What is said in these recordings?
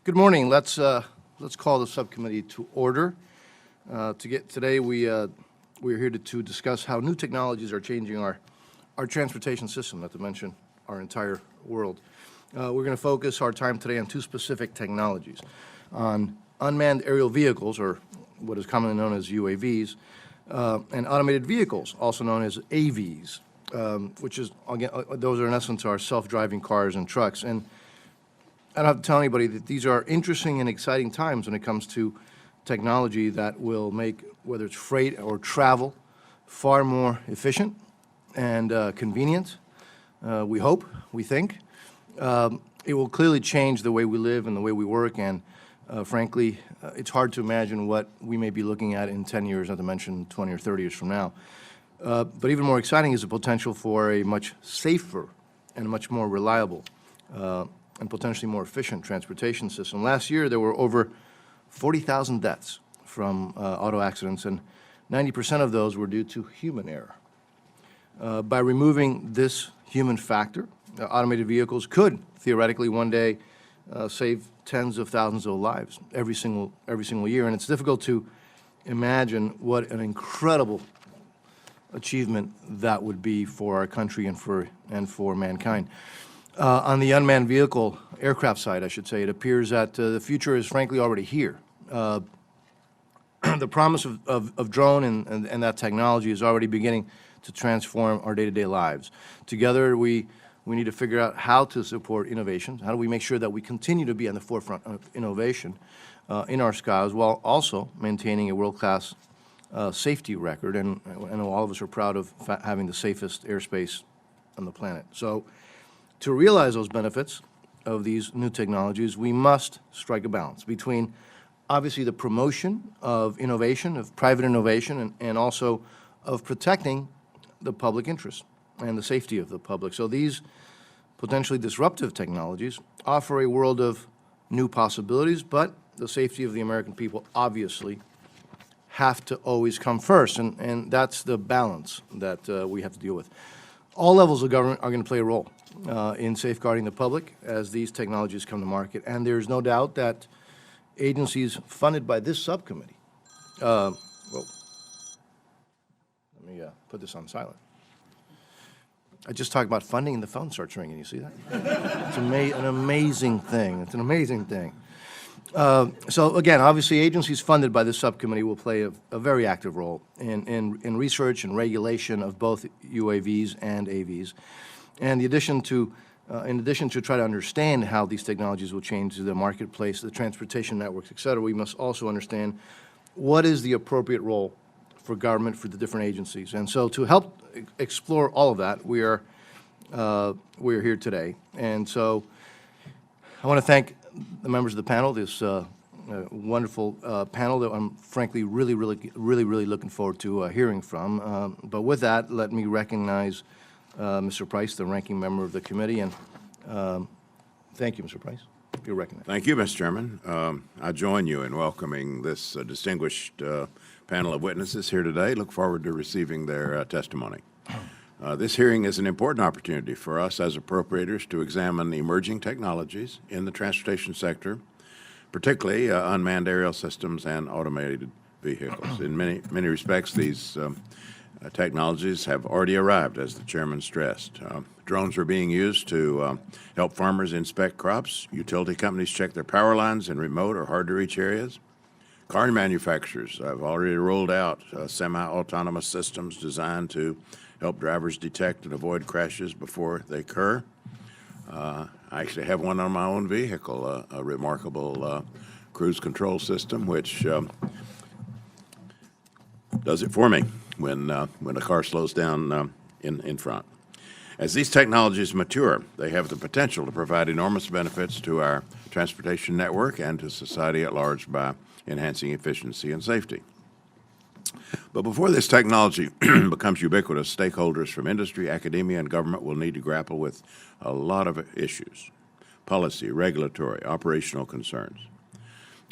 Good morning. Let's call the subcommittee to order. Today we're here to discuss how new technologies are changing our transportation system, not to mention our entire world. We're going to focus our time today on two specific technologies, on unmanned aerial vehicles, or what is commonly known as UAVs, and automated vehicles, also known as AVs, which is, again, those are in essence our self-driving cars and trucks. And I don't have to tell anybody that these are interesting and exciting times when it comes to technology that will make, whether it's freight or travel, far more efficient and convenient, we hope, we think. It will clearly change the way we live and the way we work, and frankly, it's hard to imagine what we may be looking at in 10 years, not to mention 20 or 30 years from now. But even more exciting is the potential for a much safer and much more reliable and potentially more efficient transportation system. Last year, there were over 40,000 deaths from auto accidents, and 90% of those were due to human error. By removing this human factor, automated vehicles could theoretically one day save tens of thousands of lives every single year, and it's difficult to imagine what an incredible achievement that would be for our country and for mankind. On the unmanned vehicle aircraft side, I should say, it appears that the future is frankly already here. The promise of drone and that technology is already beginning to transform our day-to-day lives. Together, we need to figure out how to support innovation. How do we make sure that we continue to be on the forefront of innovation in our skies, while also maintaining a world-class safety record? And I know all of us are proud of having the safest airspace on the planet. So, to realize those benefits of these new technologies, we must strike a balance between, obviously, the promotion of innovation, of private innovation, and also of protecting the public interest and the safety of the public. So these potentially disruptive technologies offer a world of new possibilities, but the safety of the American people obviously have to always come first, and that's the balance that we have to deal with. All levels of government are going to play a role in safeguarding the public as these technologies come to market, and there's no doubt that agencies funded by this subcommittee, well, let me put this on silent. I just talked about funding and the phone starts ringing, you see that? It's an amazing thing. It's an amazing thing. So again, obviously agencies funded by this subcommittee will play a very active role in research and regulation of both UAVs and AVs. And in addition to try to understand how these technologies will change the marketplace, the transportation networks, et cetera, we must also understand what is the appropriate role for government, for the different agencies. And so to help explore all of that, we're here today. And so I want to thank the members of the panel, this wonderful panel that I'm frankly really looking forward to hearing from. But with that, let me recognize Mr. Price, the ranking member of the committee, and thank you, Mr. Price. You're recognized. Thank you, Mr. Chairman. I join you in welcoming this distinguished panel of witnesses here today. Look forward to receiving their testimony. This hearing is an important opportunity for us as appropriators to examine emerging technologies in the transportation sector, particularly unmanned aerial systems and automated vehicles. In many respects, these technologies have already arrived, as the chairman stressed. Drones are being used to help farmers inspect crops. Utility companies check their power lines in remote or hard-to-reach areas. Car manufacturers have already rolled out semi-autonomous systems designed to help drivers detect and avoid crashes before they occur. I actually have one on my own vehicle, a remarkable cruise control system, which does it for me when a car slows down in front. As these technologies mature, they have the potential to provide enormous benefits to our transportation network and to society at large by enhancing efficiency and safety. But before this technology becomes ubiquitous, stakeholders from industry, academia, and government will need to grapple with a lot of issues: policy, regulatory, operational concerns.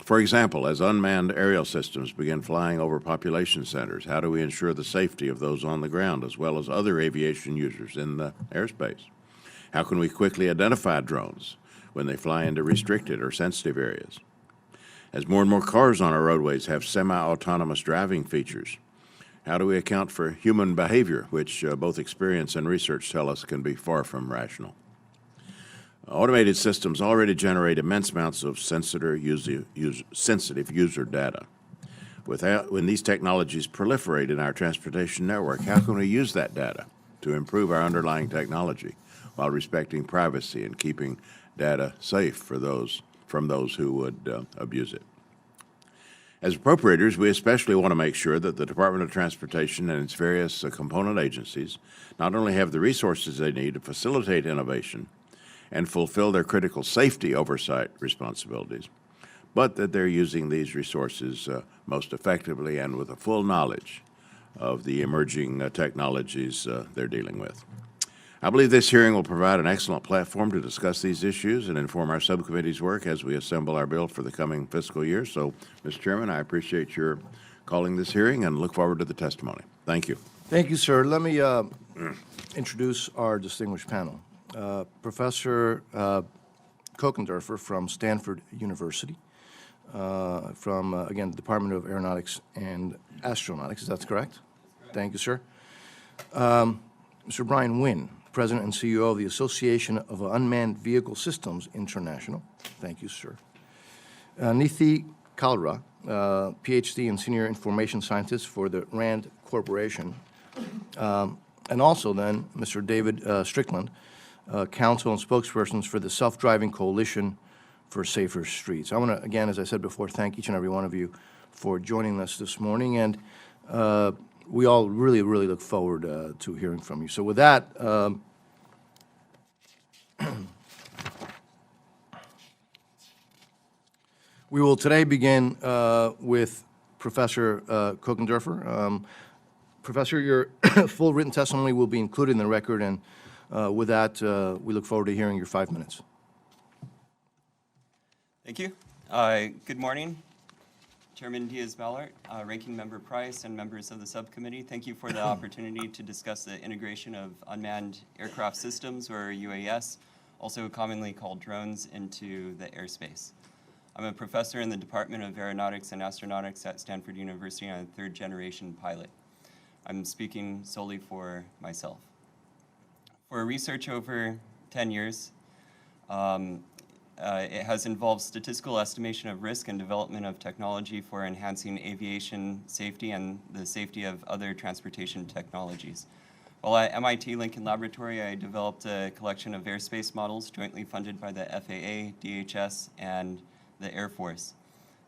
For example, as unmanned aerial systems begin flying over population centers, how do we ensure the safety of those on the ground as well as other aviation users in the airspace? How can we quickly identify drones when they fly into restricted or sensitive areas. As more and more cars on our roadways have semi-autonomous driving features, how do we account for human behavior, which both experience and research tell us can be far from rational? Automated systems already generate immense amounts of sensitive user data. When these technologies proliferate in our transportation network, how can we use that data to improve our underlying technology while respecting privacy and keeping data safe from those who would abuse it? As appropriators, we especially want to make sure that the Department of Transportation and its various component agencies not only have the resources they need to facilitate innovation and fulfill their critical safety oversight responsibilities, but that they're using these resources most effectively and with a full knowledge of the emerging technologies they're dealing with. I believe this hearing will provide an excellent platform to discuss these issues and inform our subcommittee's work as we assemble our bill for the coming fiscal year. So, Mr. Chairman, I appreciate your calling this hearing and look forward to the testimony. Thank you. Thank you, sir. Let me introduce our distinguished panel. Professor Kochenderfer from Stanford University, again, the Department of Aeronautics and Astronautics. Is that correct? Thank you, sir. Mr. Brian Wynne, President and CEO of the Association of Unmanned Vehicle Systems International. Thank you, sir. Nidhi Kalra, Ph.D. and Senior Information Scientist for the RAND Corporation. And also then, Mr. David Strickland, Counsel and Spokespersons for the Self-Driving Coalition for Safer Streets. I want to, again, as I said before, thank each and every one of you for joining us this morning. And we all really, really look forward to hearing from you. So with that, we will today begin with Professor Kochenderfer. Professor, your full written testimony will be included in the record, and with that, we look forward to hearing your 5 minutes. Thank you. Good morning, Chairman Diaz-Balart, Ranking Member Price, and members of the subcommittee. Thank you for the opportunity to discuss the integration of unmanned aircraft systems, or UAS, also commonly called drones, into the airspace. I'm a professor in the Department of Aeronautics and Astronautics at Stanford University and a third-generation pilot. I'm speaking solely for myself. For research over 10 years, it has involved statistical estimation of risk and development of technology for enhancing aviation safety and the safety of other transportation technologies. While at MIT Lincoln Laboratory, I developed a collection of airspace models jointly funded by the FAA, DHS, and the Air Force.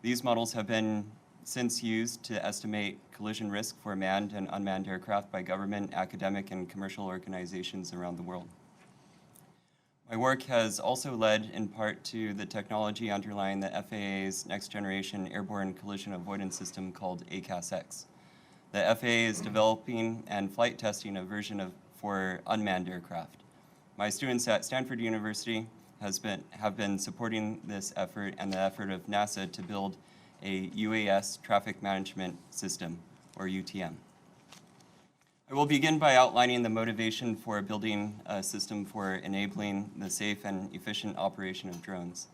These models have been since used to estimate collision risk for manned and unmanned aircraft by government, academic, and commercial organizations around the world. My work has also led in part to the technology underlying the FAA's next-generation airborne collision avoidance system called ACAS-X. The FAA is developing and flight testing a version for unmanned aircraft. My students at Stanford University have been supporting this effort and the effort of NASA to build a UAS traffic management system, or UTM. I will begin by outlining the motivation for building a system for enabling the safe and efficient operation of drones.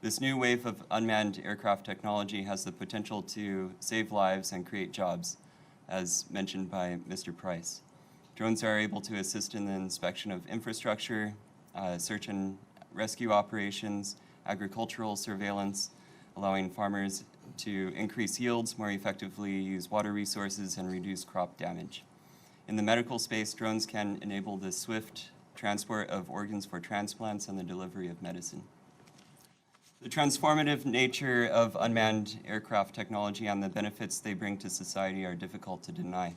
This new wave of unmanned aircraft technology has the potential to save lives and create jobs, as mentioned by Mr. Price. Drones are able to assist in the inspection of infrastructure, search and rescue operations, agricultural surveillance, allowing farmers to increase yields, more effectively use water resources, and reduce crop damage. In the medical space, drones can enable the swift transport of organs for transplants and the delivery of medicine. The transformative nature of unmanned aircraft technology and the benefits they bring to society are difficult to deny.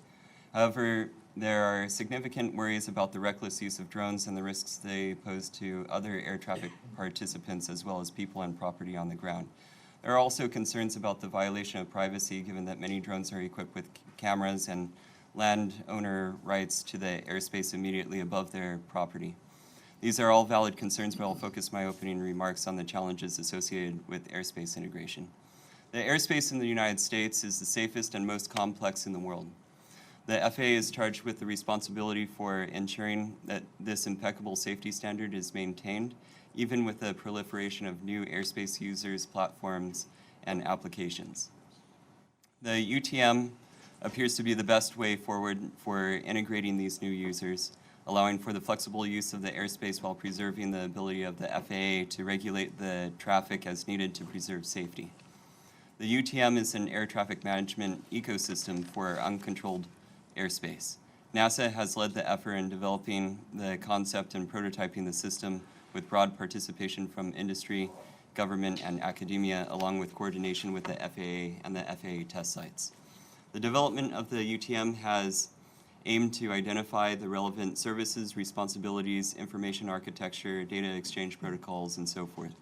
However, there are significant worries about the reckless use of drones and the risks they pose to other air traffic participants as well as people and property on the ground. There are also concerns about the violation of privacy, given that many drones are equipped with cameras and landowner rights to the airspace immediately above their property. These are all valid concerns, but I'll focus my opening remarks on the challenges associated with airspace integration. The airspace in the United States is the safest and most complex in the world. The FAA is charged with the responsibility for ensuring that this impeccable safety standard is maintained, even with the proliferation of new airspace users, platforms, and applications. The UTM appears to be the best way forward for integrating these new users, allowing for the flexible use of the airspace while preserving the ability of the FAA to regulate the traffic as needed to preserve safety. The UTM is an air traffic management ecosystem for uncontrolled airspace. NASA has led the effort in developing the concept and prototyping the system with broad participation from industry, government, and academia, along with coordination with the FAA and the FAA test sites. The development of the UTM has aimed to identify the relevant services, responsibilities, information architecture, data exchange protocols, and so forth.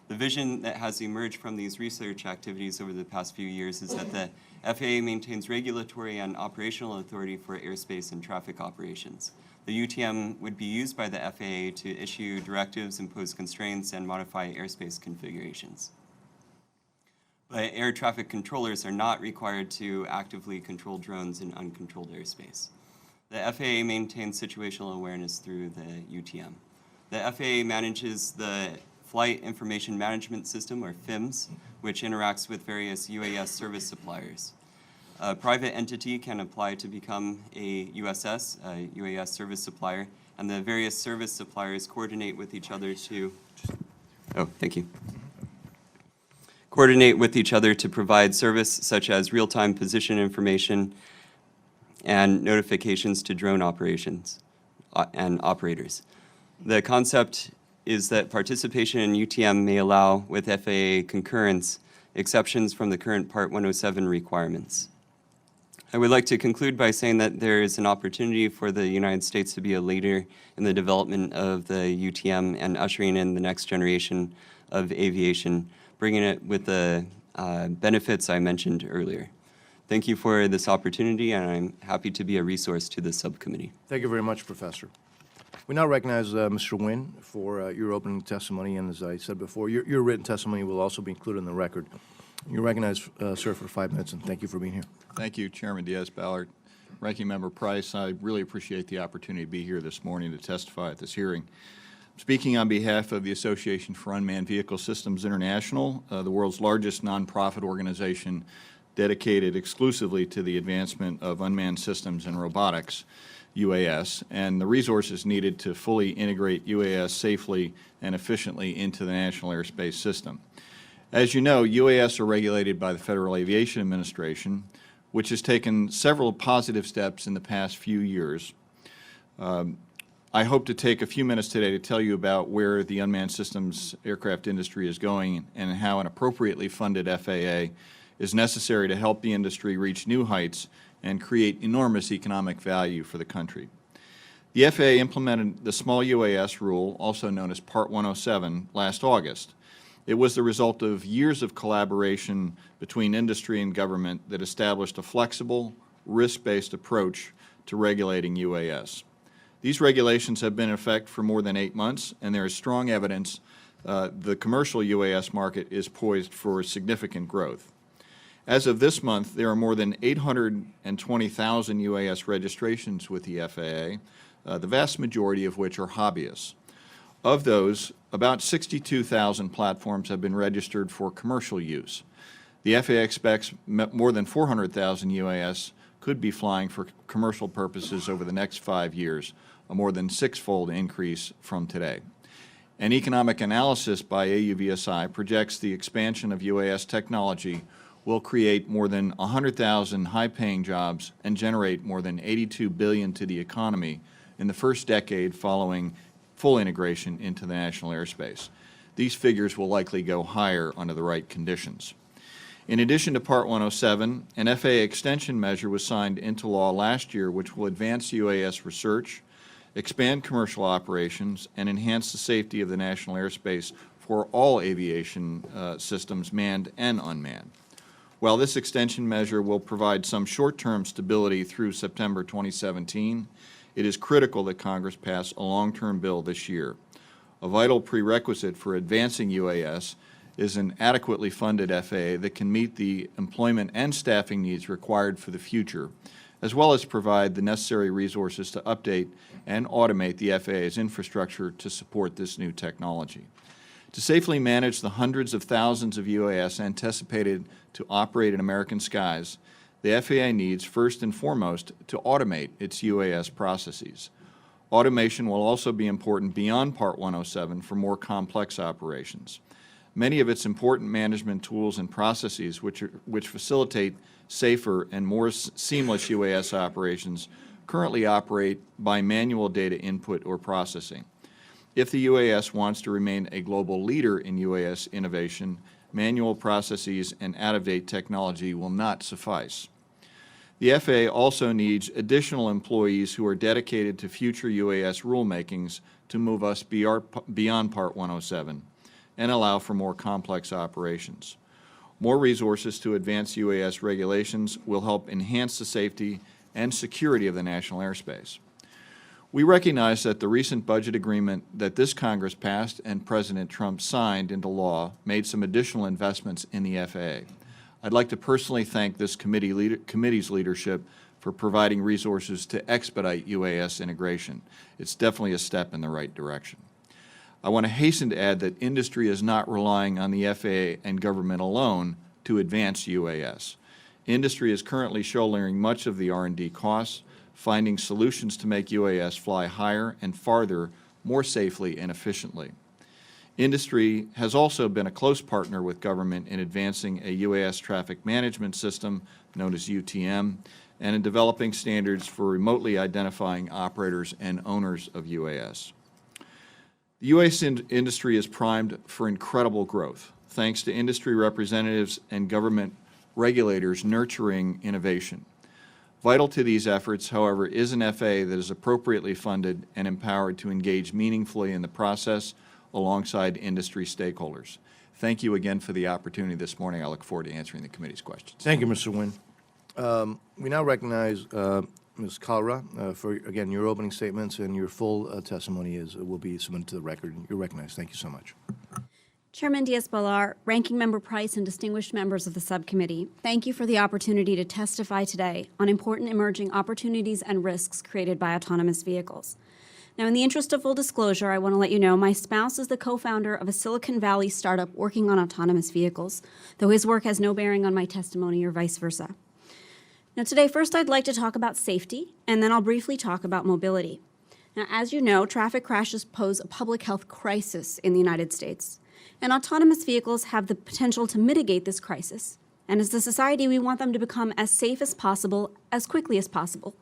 The vision that has emerged from these research activities over the past few years is that the FAA maintains regulatory and operational authority for airspace and traffic operations. The UTM would be used by the FAA to issue directives, impose constraints, and modify airspace configurations. But air traffic controllers are not required to actively control drones in uncontrolled airspace. The FAA maintains situational awareness through the UTM. The FAA manages the Flight Information Management System, or FIMS, which interacts with various UAS service suppliers. A private entity can apply to become a USS, a UAS service supplier, and the various service suppliers coordinate with each other to, coordinate with each other to provide service such as real-time position information and notifications to drone operations and operators. The concept is that participation in UTM may allow, with FAA concurrence, exceptions from the current Part 107 requirements. I would like to conclude by saying that there is an opportunity for the United States to be a leader in the development of the UTM and ushering in the next generation of aviation, bringing it with the benefits I mentioned earlier. Thank you for this opportunity, and I'm happy to be a resource to the subcommittee. Thank you very much, Professor. We now recognize Mr. Wynne for your opening testimony, and as I said before, your written testimony will also be included in the record. You're recognized, sir, for 5 minutes, and thank you for being here. Thank you, Chairman Diaz-Balart. Ranking Member Price, I really appreciate the opportunity to be here this morning to testify at this hearing. Speaking on behalf of the Association for Unmanned Vehicle Systems International, the world's largest nonprofit organization dedicated exclusively to the advancement of unmanned systems and robotics, UAS, and the resources needed to fully integrate UAS safely and efficiently into the national airspace system. As you know, UAS are regulated by the Federal Aviation Administration, which has taken several positive steps in the past few years. I hope to take a few minutes today to tell you about where the unmanned systems aircraft industry is going and how an appropriately funded FAA is necessary to help the industry reach new heights and create enormous economic value for the country. The FAA implemented the small UAS rule, also known as Part 107, last August. It was the result of years of collaboration between industry and government that established a flexible, risk-based approach to regulating UAS. These regulations have been in effect for more than 8 months, and there is strong evidence the commercial UAS market is poised for significant growth. As of this month, there are more than 820,000 UAS registrations with the FAA, the vast majority of which are hobbyists. Of those, about 62,000 platforms have been registered for commercial use. The FAA expects more than 400,000 UAS could be flying for commercial purposes over the next 5 years, a more than 6-fold increase from today. An economic analysis by AUVSI projects the expansion of UAS technology will create more than 100,000 high-paying jobs and generate more than $82 billion to the economy in the first decade following full integration into the national airspace. These figures will likely go higher under the right conditions. In addition to Part 107, an FAA extension measure was signed into law last year which will advance UAS research, expand commercial operations, and enhance the safety of the national airspace for all aviation systems, manned and unmanned. While this extension measure will provide some short-term stability through September 2017, it is critical that Congress pass a long-term bill this year. A vital prerequisite for advancing UAS is an adequately funded FAA that can meet the employment and staffing needs required for the future, as well as provide the necessary resources to update and automate the FAA's infrastructure to support this new technology. To safely manage the hundreds of thousands of UAS anticipated to operate in American skies, the FAA needs, first and foremost, to automate its UAS processes. Automation will also be important beyond Part 107 for more complex operations. Many of its important management tools and processes which facilitate safer and more seamless UAS operations currently operate by manual data input or processing. If the UAS wants to remain a global leader in UAS innovation, manual processes and out-of-date technology will not suffice. The FAA also needs additional employees who are dedicated to future UAS rulemakings to move us beyond Part 107 and allow for more complex operations. More resources to advance UAS regulations will help enhance the safety and security of the national airspace. We recognize that the recent budget agreement that this Congress passed and President Trump signed into law made some additional investments in the FAA. I'd like to personally thank this committee's leadership for providing resources to expedite UAS integration. It's definitely a step in the right direction. I want to hasten to add that industry is not relying on the FAA and government alone to advance UAS. Industry is currently shouldering much of the R&D costs, finding solutions to make UAS fly higher and farther more safely and efficiently. Industry has also been a close partner with government in advancing a UAS traffic management system, known as UTM, and in developing standards for remotely identifying operators and owners of UAS. The UAS industry is primed for incredible growth, thanks to industry representatives and government regulators nurturing innovation. Vital to these efforts, however, is an FAA that is appropriately funded and empowered to engage meaningfully in the process alongside industry stakeholders. Thank you again for the opportunity this morning. I look forward to answering the committee's questions. Thank you, Mr. Wynne. We now recognize Ms. Kalra for, again, your opening statements, and your full testimony will be submitted to the record. You're recognized. Thank you so much. Chairman Diaz-Balart, Ranking Member Price, and distinguished members of the subcommittee, thank you for the opportunity to testify today on important emerging opportunities and risks created by autonomous vehicles. Now, in the interest of full disclosure, I want to let you know my spouse is the co-founder of a Silicon Valley startup working on autonomous vehicles, though his work has no bearing on my testimony or vice versa. Now, today, first I'd like to talk about safety, and then I'll briefly talk about mobility. Now, as you know, traffic crashes pose a public health crisis in the United States, and autonomous vehicles have the potential to mitigate this crisis. And as a society, we want them to become as safe as possible, as quickly as possible.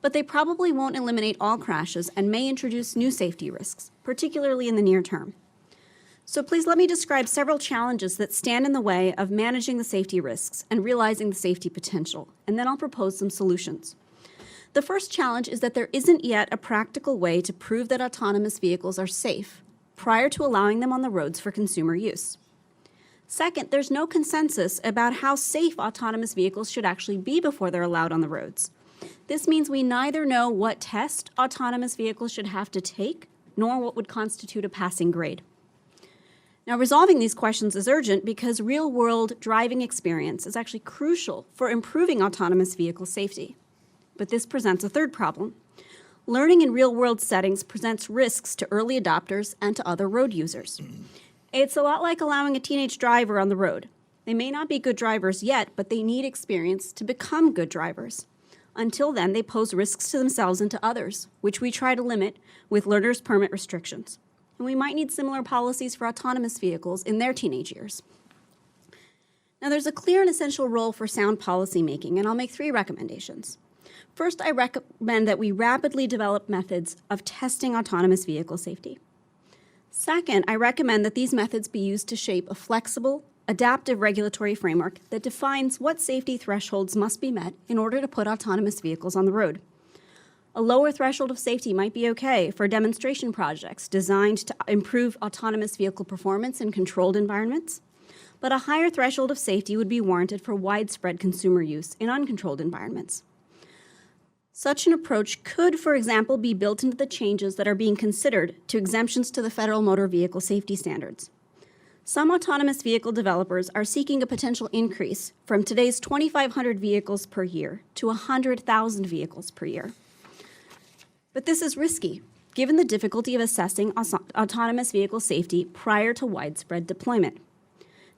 But they probably won't eliminate all crashes and may introduce new safety risks, particularly in the near term. So please let me describe several challenges that stand in the way of managing the safety risks and realizing the safety potential, and then I'll propose some solutions. The first challenge is that there isn't yet a practical way to prove that autonomous vehicles are safe prior to allowing them on the roads for consumer use. Second, there's no consensus about how safe autonomous vehicles should actually be before they're allowed on the roads. This means we neither know what test autonomous vehicles should have to take, nor what would constitute a passing grade. Now, resolving these questions is urgent because real-world driving experience is actually crucial for improving autonomous vehicle safety. But this presents a third problem. Learning in real-world settings presents risks to early adopters and to other road users. It's a lot like allowing a teenage driver on the road. They may not be good drivers yet, but they need experience to become good drivers. Until then, they pose risks to themselves and to others, which we try to limit with learner's permit restrictions. And we might need similar policies for autonomous vehicles in their teenage years. Now, there's a clear and essential role for sound policymaking, and I'll make 3 recommendations. First, I recommend that we rapidly develop methods of testing autonomous vehicle safety. Second, I recommend that these methods be used to shape a flexible, adaptive regulatory framework that defines what safety thresholds must be met in order to put autonomous vehicles on the road. A lower threshold of safety might be okay for demonstration projects designed to improve autonomous vehicle performance in controlled environments, but a higher threshold of safety would be warranted for widespread consumer use in uncontrolled environments. Such an approach could, for example, be built into the changes that are being considered to exemptions to the federal motor vehicle safety standards. Some autonomous vehicle developers are seeking a potential increase from today's 2,500 vehicles per year to 100,000 vehicles per year. But this is risky, given the difficulty of assessing autonomous vehicle safety prior to widespread deployment.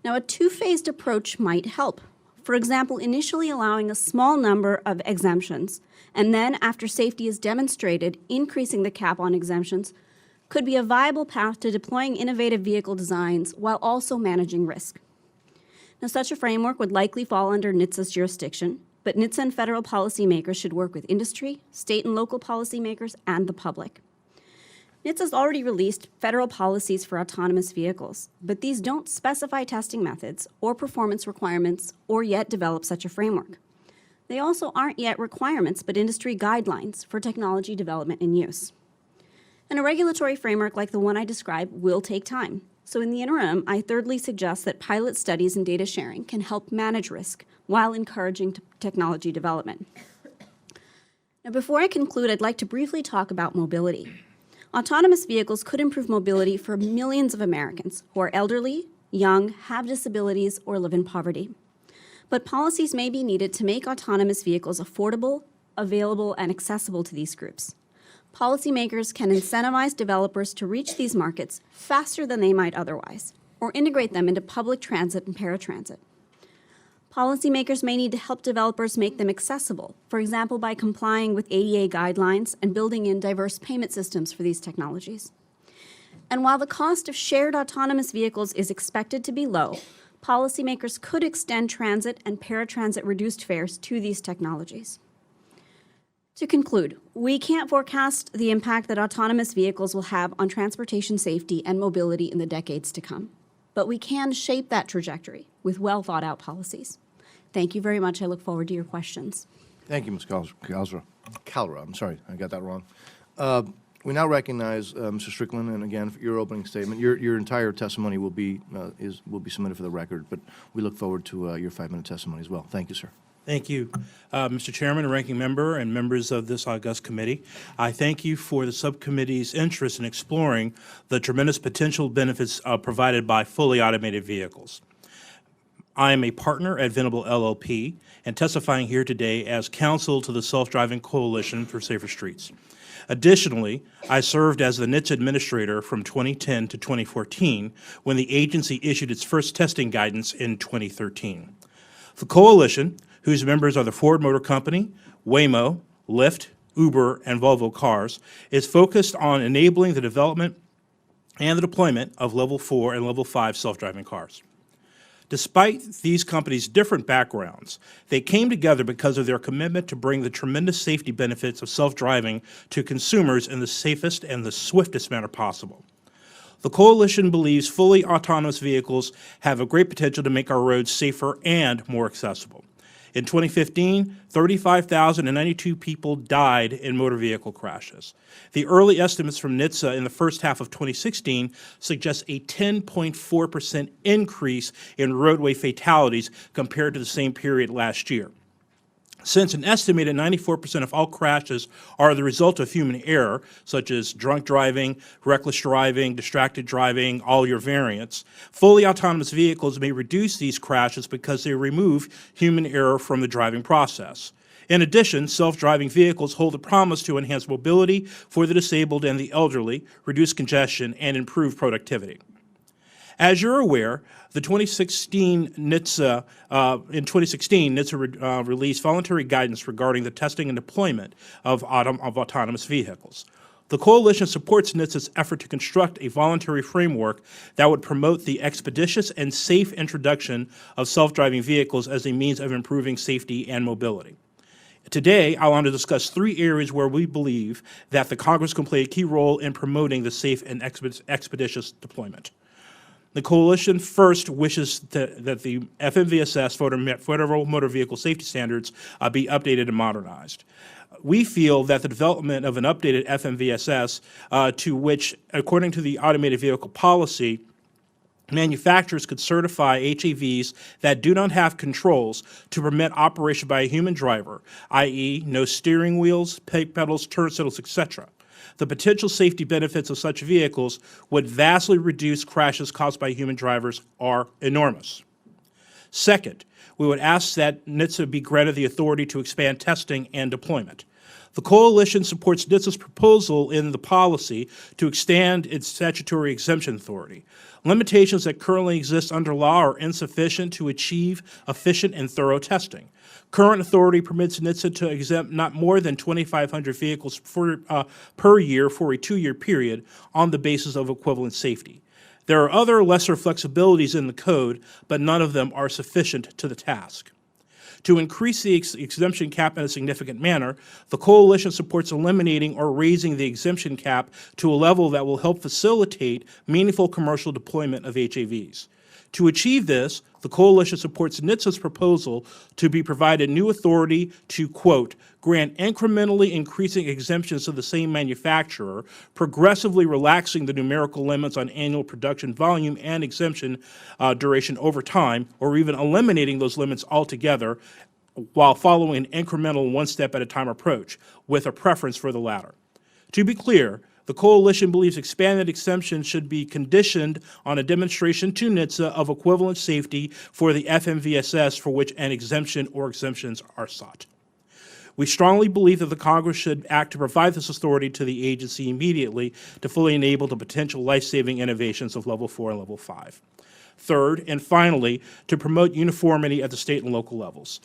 Now, a two-phased approach might help. For example, initially allowing a small number of exemptions, and then, after safety is demonstrated, increasing the cap on exemptions could be a viable path to deploying innovative vehicle designs while also managing risk. Now, such a framework would likely fall under NHTSA's jurisdiction, but NHTSA and federal policymakers should work with industry, state and local policymakers, and the public. NHTSA has already released federal policies for autonomous vehicles, but these don't specify testing methods or performance requirements or yet develop such a framework. They also aren't yet requirements, but industry guidelines for technology development and use. And a regulatory framework like the one I described will take time. So in the interim, I thirdly suggest that pilot studies and data sharing can help manage risk while encouraging technology development. Now, before I conclude, I'd like to briefly talk about mobility. Autonomous vehicles could improve mobility for millions of Americans who are elderly, young, have disabilities, or live in poverty. But policies may be needed to make autonomous vehicles affordable, available, and accessible to these groups. Policymakers can incentivize developers to reach these markets faster than they might otherwise, or integrate them into public transit and paratransit. Policymakers may need to help developers make them accessible, for example, by complying with ADA guidelines and building in diverse payment systems for these technologies. And while the cost of shared autonomous vehicles is expected to be low, policymakers could extend transit and paratransit reduced fares to these technologies. To conclude, we can't forecast the impact that autonomous vehicles will have on transportation safety and mobility in the decades to come, but we can shape that trajectory with well-thought-out policies. Thank you very much. I look forward to your questions. Thank you, Ms. Kalra. I'm sorry, I got that wrong. We now recognize Mr. Strickland, and again, for your opening statement. Your entire testimony will be submitted for the record, but we look forward to your 5-minute testimony as well. Thank you, sir. Thank you, Mr. Chairman, Ranking Member, and members of this august committee. I thank you for the subcommittee's interest in exploring the tremendous potential benefits provided by fully automated vehicles. I am a partner at Venable LLP and testifying here today as counsel to the Self-Driving Coalition for Safer Streets. Additionally, I served as the NHTSA administrator from 2010 to 2014 when the agency issued its first testing guidance in 2013. The coalition, whose members are the Ford Motor Company, Waymo, Lyft, Uber, and Volvo Cars, is focused on enabling the development and the deployment of Level 4 and Level 5 self-driving cars. Despite these companies' different backgrounds, they came together because of their commitment to bring the tremendous safety benefits of self-driving to consumers in the safest and the swiftest manner possible. The coalition believes fully autonomous vehicles have a great potential to make our roads safer and more accessible. In 2015, 35,092 people died in motor vehicle crashes. The early estimates from NHTSA in the first half of 2016 suggest a 10.4% increase in roadway fatalities compared to the same period last year. Since an estimated 94% of all crashes are the result of human error, such as drunk driving, reckless driving, distracted driving, all your variants, fully autonomous vehicles may reduce these crashes because they remove human error from the driving process. In addition, self-driving vehicles hold a promise to enhance mobility for the disabled and the elderly, reduce congestion, and improve productivity. As you're aware, the 2016 NHTSA released voluntary guidance regarding the testing and deployment of autonomous vehicles. The coalition supports NHTSA's effort to construct a voluntary framework that would promote the expeditious and safe introduction of self-driving vehicles as a means of improving safety and mobility. Today, I want to discuss 3 areas where we believe that the Congress can play a key role in promoting the safe and expeditious deployment. The coalition first wishes that the FMVSS, Federal Motor Vehicle Safety Standards, be updated and modernized. We feel that the development of an updated FMVSS to which, according to the automated vehicle policy, manufacturers could certify HAVs that do not have controls to permit operation by a human driver, i.e. no steering wheels, pedals, turn signals, etc. The potential safety benefits of such vehicles would vastly reduce crashes caused by human drivers are enormous. Second, we would ask that NHTSA be granted the authority to expand testing and deployment. The coalition supports NHTSA's proposal in the policy to extend its statutory exemption authority. Limitations that currently exist under law are insufficient to achieve efficient and thorough testing. Current authority permits NHTSA to exempt not more than 2,500 vehicles per year for a 2-year period on the basis of equivalent safety. There are other lesser flexibilities in the code, but none of them are sufficient to the task. To increase the exemption cap in a significant manner, the coalition supports eliminating or raising the exemption cap to a level that will help facilitate meaningful commercial deployment of HAVs. To achieve this, the coalition supports NHTSA's proposal to be provided new authority to, quote, grant incrementally increasing exemptions to the same manufacturer, progressively relaxing the numerical limits on annual production volume and exemption duration over time, or even eliminating those limits altogether while following an incremental one-step-at-a-time approach, with a preference for the latter. To be clear, the coalition believes expanded exemptions should be conditioned on a demonstration to NHTSA of equivalent safety for the FMVSS for which an exemption or exemptions are sought. We strongly believe that the Congress should act to provide this authority to the agency immediately to fully enable the potential life-saving innovations of Level 4 and Level 5. Third, and finally, to promote uniformity at the state and local levels.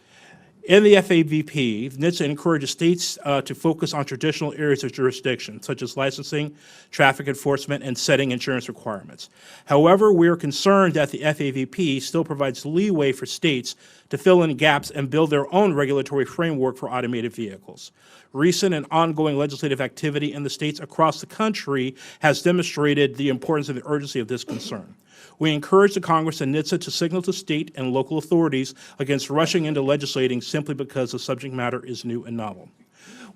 In the FAVP, NHTSA encourages states to focus on traditional areas of jurisdiction, such as licensing, traffic enforcement, and setting insurance requirements. However, we are concerned that the FAVP still provides leeway for states to fill in gaps and build their own regulatory framework for automated vehicles. Recent and ongoing legislative activity in the states across the country has demonstrated the importance and the urgency of this concern. We encourage the Congress and NHTSA to signal to state and local authorities against rushing into legislating simply because the subject matter is new and novel.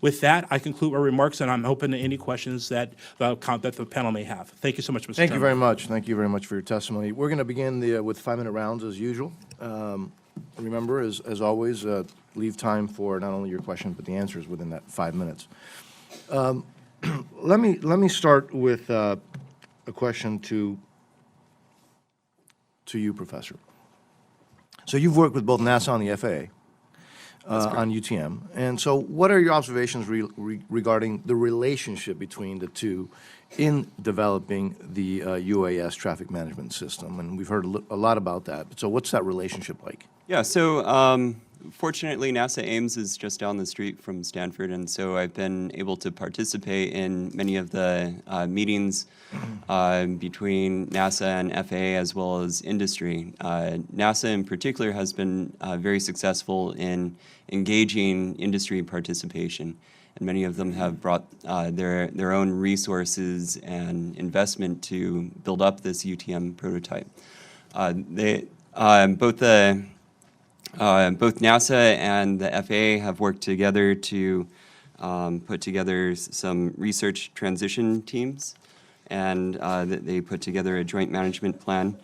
With that, I conclude my remarks, and I'm open to any questions that the panel may have. Thank you so much, Mr. Thank you Chairman. very much. Thank you very much for your testimony. We're going to begin with 5-minute rounds as usual. Remember, as always, leave time for not only your question but the answers within that 5 minutes. Let me start with a question to you, Professor. So you've worked with both NASA and the FAA on UTM, and so what are your observations regarding the relationship between the two in developing the UAS traffic management system? And we've heard a lot about that. So what's that relationship like? Yeah, so fortunately, NASA Ames is just down the street from Stanford, and so I've been able to participate in many of the meetings between NASA and FAA as well as industry. NASA in particular has been very successful in engaging industry participation, and many of them have brought their own resources and investment to build up this UTM prototype. Both NASA and the FAA have worked together to put together some research transition teams, and they put together a joint management plan.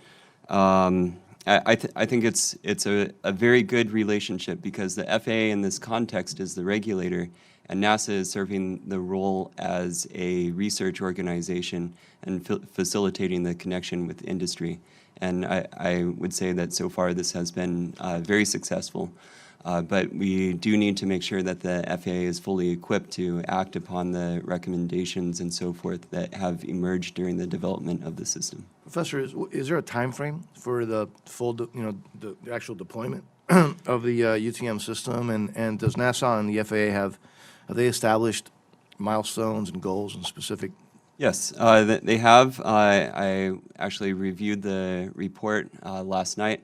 I think it's a very good relationship because the FAA in this context is the regulator, and NASA is serving the role as a research organization and facilitating the connection with industry. And I would say that so far this has been very successful. But we do need to make sure that the FAA is fully equipped to act upon the recommendations and so forth that have emerged during the development of the system. Professor, is there a time frame for the full, the actual deployment of the UTM system? And does NASA and the FAA have they established milestones and goals and specific? Yes, they have. I actually reviewed the report last night.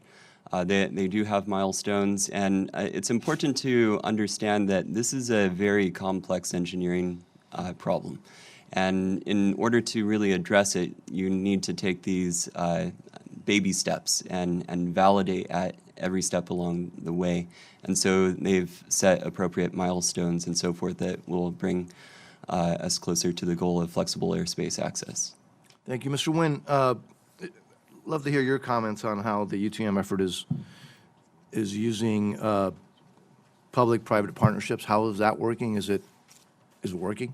They do have milestones, and it's important to understand that this is a very complex engineering problem. And in order to really address it, you need to take these baby steps and validate at every step along the way. And so they've set appropriate milestones and so forth that will bring us closer to the goal of flexible airspace access. Thank you, Mr. Wynne. Love to hear your comments on how the UTM effort is using public-private partnerships. How is that working? Is it working?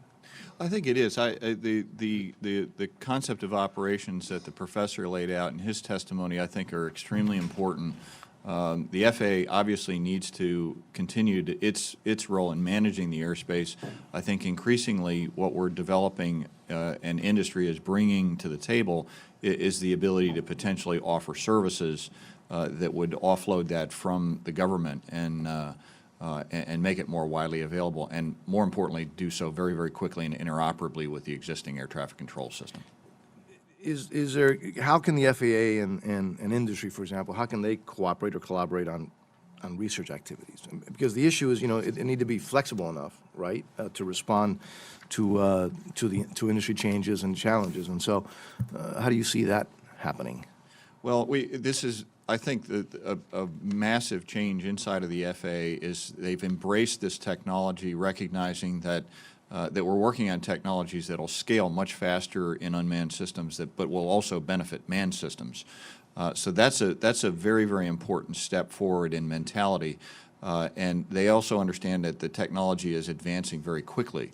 I think it is. The concept of operations that the professor laid out in his testimony, I think, are extremely important. The FAA obviously needs to continue its role in managing the airspace. I think increasingly what we're developing and industry is bringing to the table is the ability to potentially offer services that would offload that from the government and make it more widely available, and more importantly, do so very, very quickly and interoperably with the existing air traffic control system. Is there, how can the FAA and industry, for example, how can they cooperate or collaborate on research activities? Because the issue is, it need to be flexible enough, right, to respond to industry changes and challenges. And so, how do you see that happening? Well, this is, I think, a massive change inside of the FAA is they've embraced this technology, recognizing that that we're working on technologies that will scale much faster in unmanned systems, but will also benefit manned systems. So that's a very, very important step forward in mentality. And they also understand that the technology is advancing very quickly.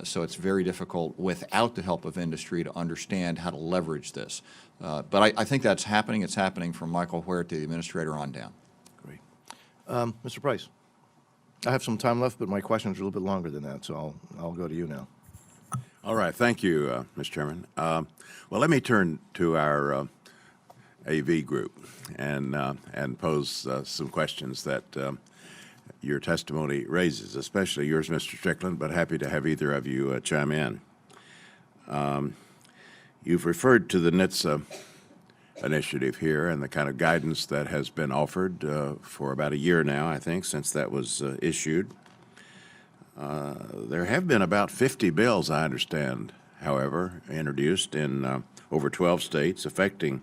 So it's very difficult without the help of industry to understand how to leverage this. But I think that's happening. It's happening from Michael Huerta, the administrator, on down. Great. Mr. Price, I have some time left, but my questions are a little bit longer than that, so I'll go to you now. All right, thank you, Mr. Chairman. Well, let me turn to our AV group and pose some questions that your testimony raises, especially yours, Mr. Strickland, but happy to have either of you chime in. You've referred to the NHTSA initiative here and the kind of guidance that has been offered for about a year now, I think, since that was issued. There have been about 50 bills, I understand, however, introduced in over 12 states affecting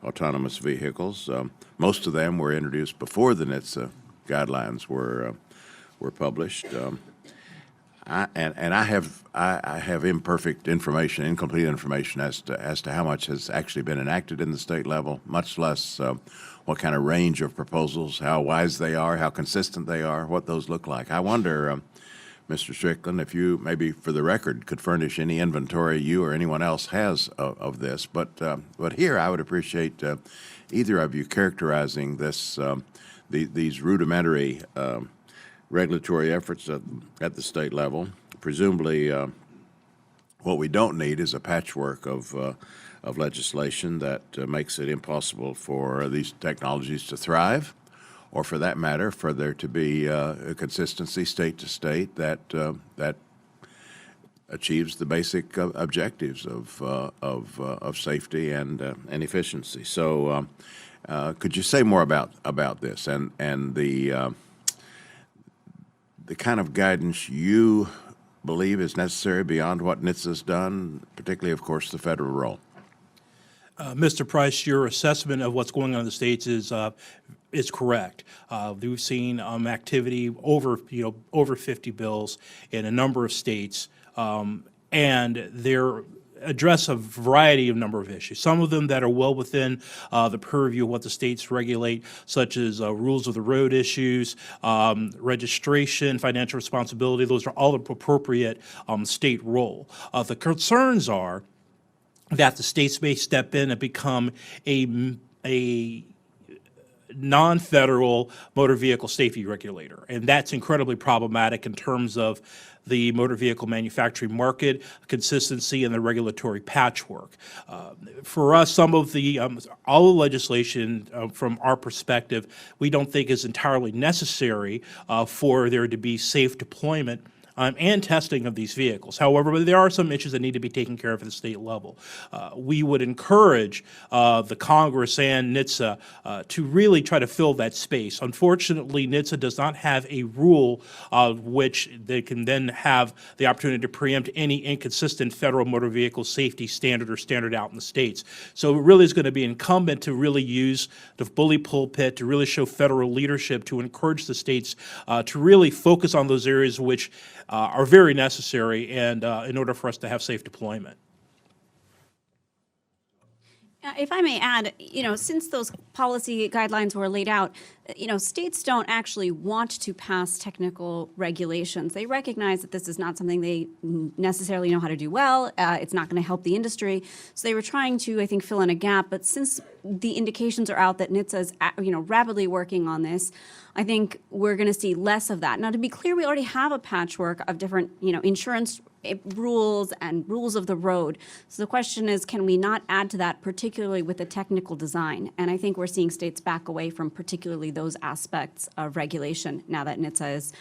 autonomous vehicles. Most of them were introduced before the NHTSA guidelines were published. I have imperfect information, incomplete information as to how much has actually been enacted in the state level, much less what kind of range of proposals, how wise they are, how consistent they are, what those look like. I wonder, Mr. Strickland, if you maybe for the record could furnish any inventory you or anyone else has of this. But here I would appreciate either of you characterizing this these rudimentary regulatory efforts at the state level. Presumably, what we don't need is a patchwork of legislation that makes it impossible for these technologies to thrive, or for that matter, for there to be a consistency state to state that achieves the basic objectives of safety and efficiency. So, could you say more about this and the kind of guidance you believe is necessary beyond what NHTSA's done, particularly, of course, the federal role? Mr. Price, your assessment of what's going on in the states is correct. We've seen activity over 50 bills in a number of states, and they're address a variety of number of issues. Some of them that are well within the purview of what the states regulate, such as rules of the road issues, registration, financial responsibility. Those are all appropriate state role. The concerns are that the states may step in and become a non-federal motor vehicle safety regulator, and that's incredibly problematic in terms of the motor vehicle manufacturing market, consistency, and the regulatory patchwork. For us, some of the all the legislation, from our perspective, we don't think is entirely necessary for there to be safe deployment and testing of these vehicles. However, there are some issues that need to be taken care of at the state level. We would encourage the Congress and NHTSA to really try to fill that space. Unfortunately, NHTSA does not have a rule which they can then have the opportunity to preempt any inconsistent federal motor vehicle safety standard or standard out in the states. So it really is going to be incumbent to really use the bully pulpit to really show federal leadership to encourage the states to really focus on those areas which are very necessary and in order for us to have safe deployment. If I may add, since those policy guidelines were laid out, states don't actually want to pass technical regulations. They recognize that this is not something they necessarily know how to do well. It's not going to help the industry. So they were trying to, I think, fill in a gap. But since the indications are out that NHTSA is, rapidly working on this, I think we're going to see less of that. Now, to be clear, we already have a patchwork of different, insurance rules and rules of the road. So the question is, can we not add to that, particularly with the technical design? And I think we're seeing states back away from particularly those aspects of regulation now that NHTSA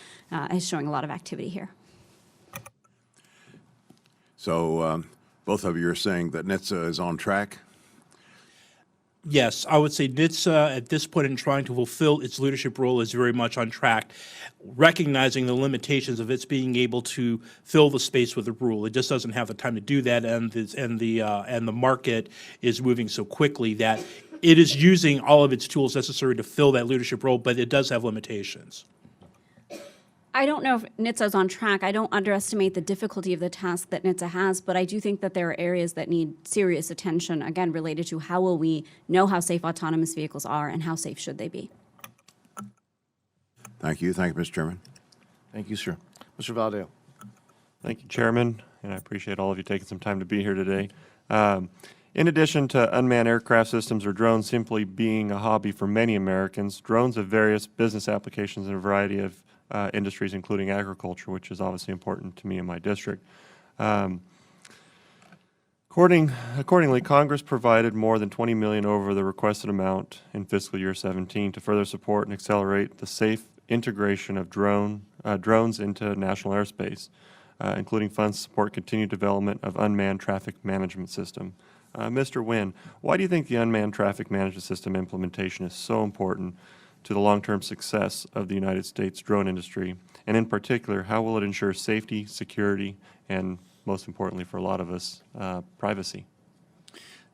is showing a lot of activity here. So both of you are saying that NHTSA is on track? Yes, I would say NHTSA at this point in trying to fulfill its leadership role is very much on track, recognizing the limitations of its being able to fill the space with a rule. It just doesn't have the time to do that, and the market is moving so quickly that it is using all of its tools necessary to fill that leadership role, but it does have limitations. I don't know if NHTSA is on track. I don't underestimate the difficulty of the task that NHTSA has, but I do think that there are areas that need serious attention, again, related to how will we know how safe autonomous vehicles are and how safe should they be. Thank you. Thank you, Mr. Chairman. Thank you, sir. Mr. Valdeo. Thank you, Chairman, and I appreciate all of you taking some time to be here today. In addition to unmanned aircraft systems or drones simply being a hobby for many Americans, drones have various business applications in a variety of industries, including agriculture, which is obviously important to me in my district. Accordingly, Congress provided more than $20 million over the requested amount in fiscal year 17 to further support and accelerate the safe integration of drones into national airspace, including funds to support continued development of unmanned traffic management system. Mr. Wynne, why do you think the unmanned traffic management system implementation is so important to the long-term success of the United States drone industry? And in particular, how will it ensure safety, security, and most importantly for a lot of us, privacy?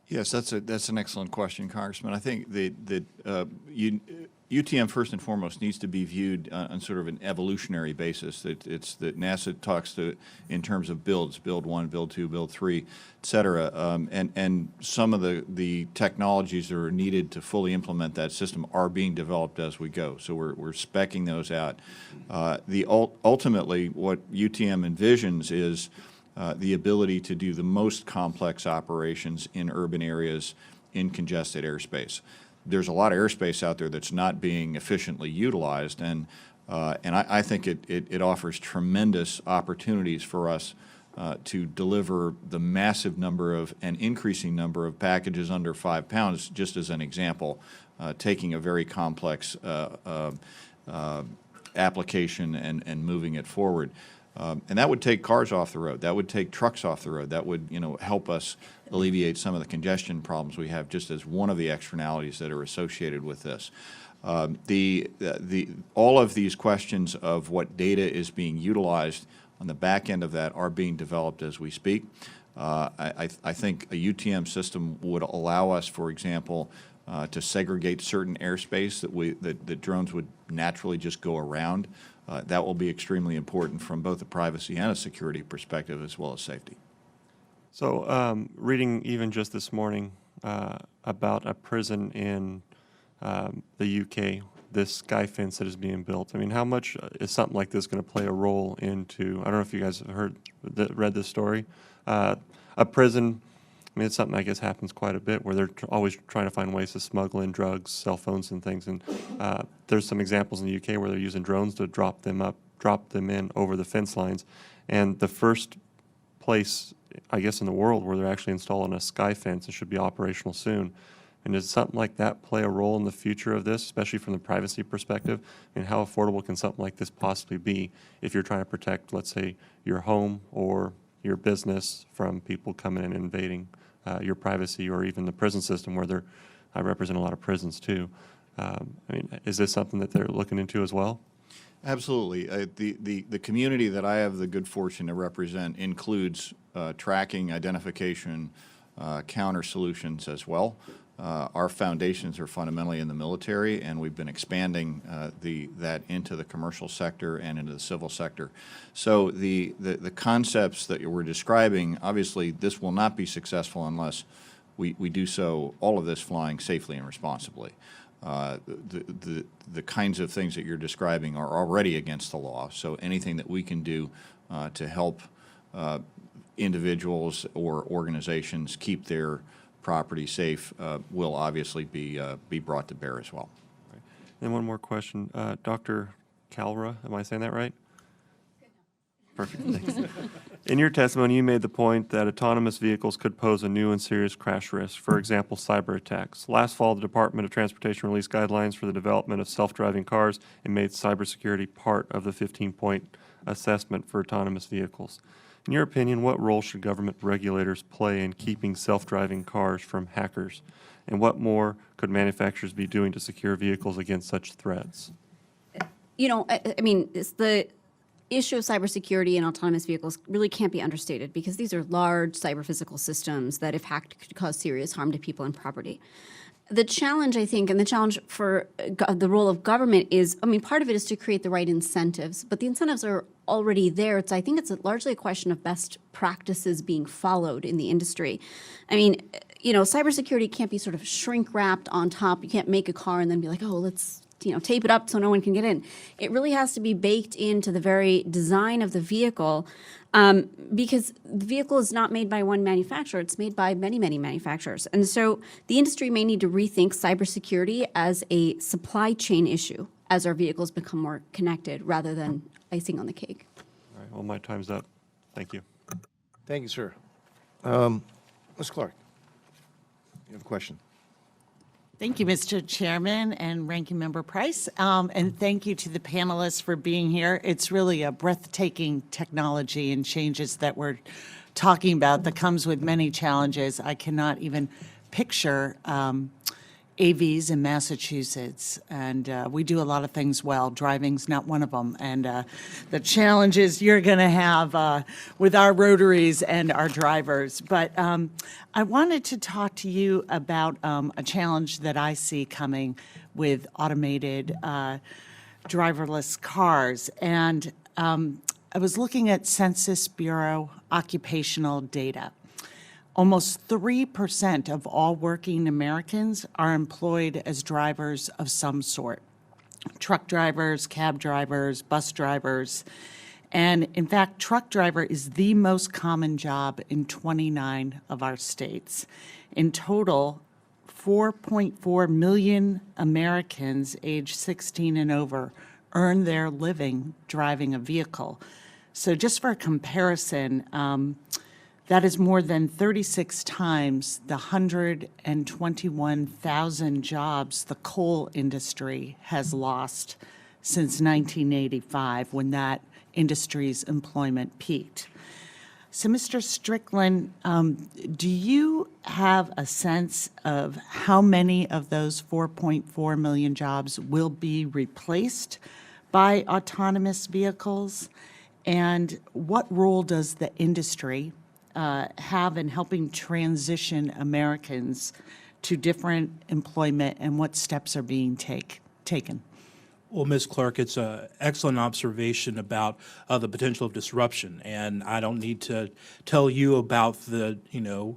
Yes, that's an excellent question, Congressman. I think that UTM first and foremost needs to be viewed on sort of an evolutionary basis. It's that NASA talks to in terms of builds, build 1, build 2, build 3, et cetera, and some of the technologies that are needed to fully implement that system are being developed as we go. So we're speccing those out. Ultimately, what UTM envisions is the ability to do the most complex operations in urban areas in congested airspace. There's a lot of airspace out there that's not being efficiently utilized, and I think it offers tremendous opportunities for us to deliver the massive number of and increasing number of packages under 5 pounds, just as an example, taking a very complex application and moving it forward. And that would take cars off the road. That would take trucks off the road. That would, help us alleviate some of the congestion problems we have, just as one of the externalities that are associated with this. All of these questions of what data is being utilized on the back end of that are being developed as we speak. I think a UTM system would allow us, for example, to segregate certain airspace that drones would naturally just go around. That will be extremely important from both a privacy and a security perspective, as well as safety. So reading even just this morning about a prison in the UK, this sky fence that is being built. I mean, how much is something like this going to play a role into, I don't know if you guys have read this story, a prison. I mean, it's something I guess happens quite a bit where they're always trying to find ways to smuggle in drugs, cell phones and things. And there's some examples in the UK where they're using drones to drop them in over the fence lines. And the first place, I guess, in the world where they're actually installing a sky fence, it should be operational soon. And does something like that play a role in the future of this, especially from the privacy perspective? I mean, how affordable can something like this possibly be if you're trying to protect, let's say, your home or your business from people coming in and invading your privacy, or even the prison system where I represent a lot of prisons too. I mean, is this something that they're looking into as well? Absolutely. The community that I have the good fortune to represent includes tracking, identification, counter solutions as well. Our foundations are fundamentally in the military, and we've been expanding that into the commercial sector and into the civil sector. So the concepts that you were describing, obviously this will not be successful unless we do so, all of this flying safely and responsibly. The kinds of things that you're describing are already against the law, so anything that we can do to help individuals or organizations keep their property safe will obviously be brought to bear as well. And one more question. Dr. Kalra, am I saying that right? Perfect, thanks. In your testimony, you made the point that autonomous vehicles could pose a new and serious crash risk, for example, cyber attacks. Last fall, the Department of Transportation released guidelines for the development of self-driving cars and made cybersecurity part of the 15-point assessment for autonomous vehicles. In your opinion, what role should government regulators play in keeping self-driving cars from hackers? And what more could manufacturers be doing to secure vehicles against such threats? You know, I mean, it's the issue of cybersecurity and autonomous vehicles really can't be understated because these are large cyber-physical systems that, if hacked, could cause serious harm to people and property. The challenge, I think, and the challenge for the role of government is, I mean, part of it is to create the right incentives, but the incentives are already there. I think it's largely a question of best practices being followed in the industry. I mean, you know, cybersecurity can't be sort of shrink-wrapped on top. You can't make a car and then be like, oh, let's, you know, tape it up so no one can get in. It really has to be baked into the very design of the vehicle because the vehicle is not made by one manufacturer. It's made by many, many manufacturers. And so the industry may need to rethink cybersecurity as a supply chain issue as our vehicles become more connected rather than icing on the cake. All right, well, my time's up. Thank you. Thank you, sir. Ms. Clark, you have a question. Thank you, Mr. Chairman and Ranking Member Price, and thank you to the panelists for being here. It's really a breathtaking technology and changes that we're talking about that comes with many challenges. I cannot even picture AVs in Massachusetts, and we do a lot of things well. Driving's not one of them, and the challenges you're going to have with our rotaries and our drivers. But I wanted to talk to you about a challenge that I see coming with automated driverless cars. And I was looking at Census Bureau occupational data. Almost 3% of all working Americans are employed as drivers of some sort. Truck drivers, cab drivers, bus drivers. And in fact, truck driver is the most common job in 29 of our states. In total, 4.4 million Americans age 16 and over earn their living driving a vehicle. So just for a comparison, that is more than 36 times the 121,000 jobs the coal industry has lost since 1985, when that industry's employment peaked. So, Mr. Strickland, do you have a sense of how many of those 4.4 million jobs will be replaced by autonomous vehicles? And what role does the industry have in helping transition Americans to different employment, and what steps are being taken? Well, Ms. Clark, it's an excellent observation about the potential of disruption, and I don't need to tell you about the,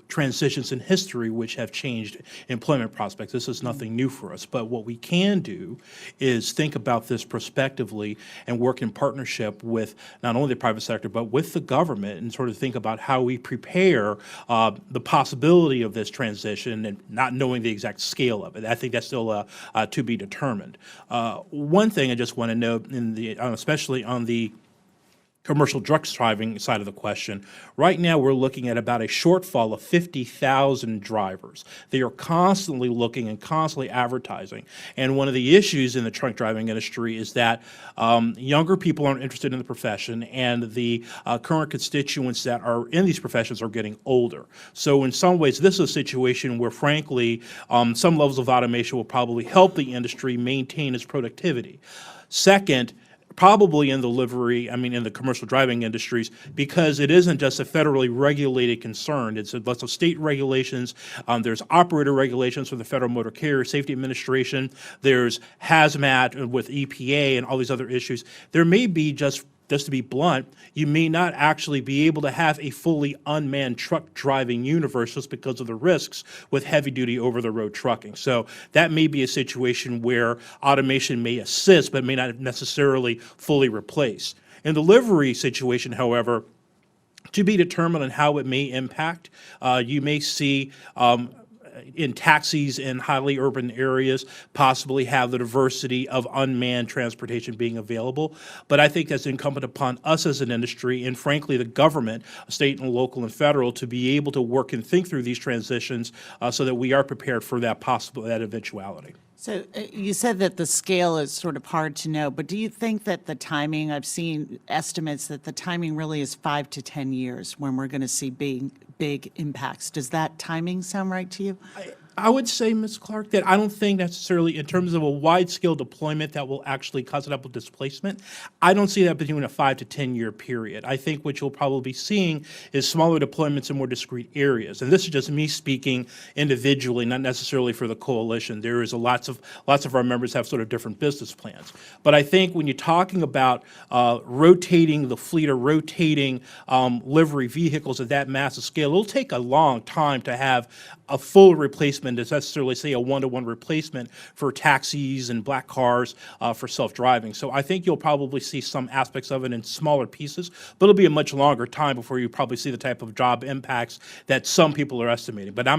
transitions in history which have changed employment prospects. This is nothing new for us, but what we can do is think about this prospectively and work in partnership with not only the private sector, but with the government, and sort of think about how we prepare the possibility of this transition and not knowing the exact scale of it. I think that's still to be determined. One thing I just want to note, especially on the commercial drug driving side of the question, right now we're looking at about a shortfall of 50,000 drivers. They are constantly looking and constantly advertising. And one of the issues in the truck driving industry is that younger people aren't interested in the profession, and the current constituents that are in these professions are getting older. So in some ways, this is a situation where, frankly, some levels of automation will probably help the industry maintain its productivity. Second, probably in the commercial driving industries, because it isn't just a federally regulated concern. It's lots of state regulations. There's operator regulations for the Federal Motor Carrier Safety Administration. There's hazmat with EPA and all these other issues. There may be just just to be blunt, you may not actually be able to have a fully unmanned truck driving universe just because of the risks with heavy-duty over-the-road trucking. So that may be a situation where automation may assist, but may not necessarily fully replace. In the delivery situation, however, to be determined on how it may impact, you may see in taxis in highly urban areas possibly have the diversity of unmanned transportation being available. But I think that's incumbent upon us as an industry and frankly the government, state and local and federal, to be able to work and think through these transitions so that we are prepared for that eventuality. So you said that the scale is sort of hard to know, but do you think that the timing, I've seen estimates that the timing really is 5 to 10 years when we're going to see big impacts. Does that timing sound right to you? I would say, Ms. Clark, that I don't think necessarily in terms of a wide-scale deployment that will actually cause an upward displacement, I don't see that between a 5 to 10-year period. I think what you'll probably be seeing is smaller deployments in more discrete areas. And this is just me speaking individually, not necessarily for the coalition. There is lots of our members have sort of different business plans. But I think when you're talking about rotating the fleet or rotating livery vehicles at that massive scale, it'll take a long time to have a full replacement, as necessarily say a one-to-one replacement for taxis and black cars for self-driving. So I think you'll probably see some aspects of it in smaller pieces, but it'll be a much longer time before you probably see the type of job impacts that some people are estimating. But I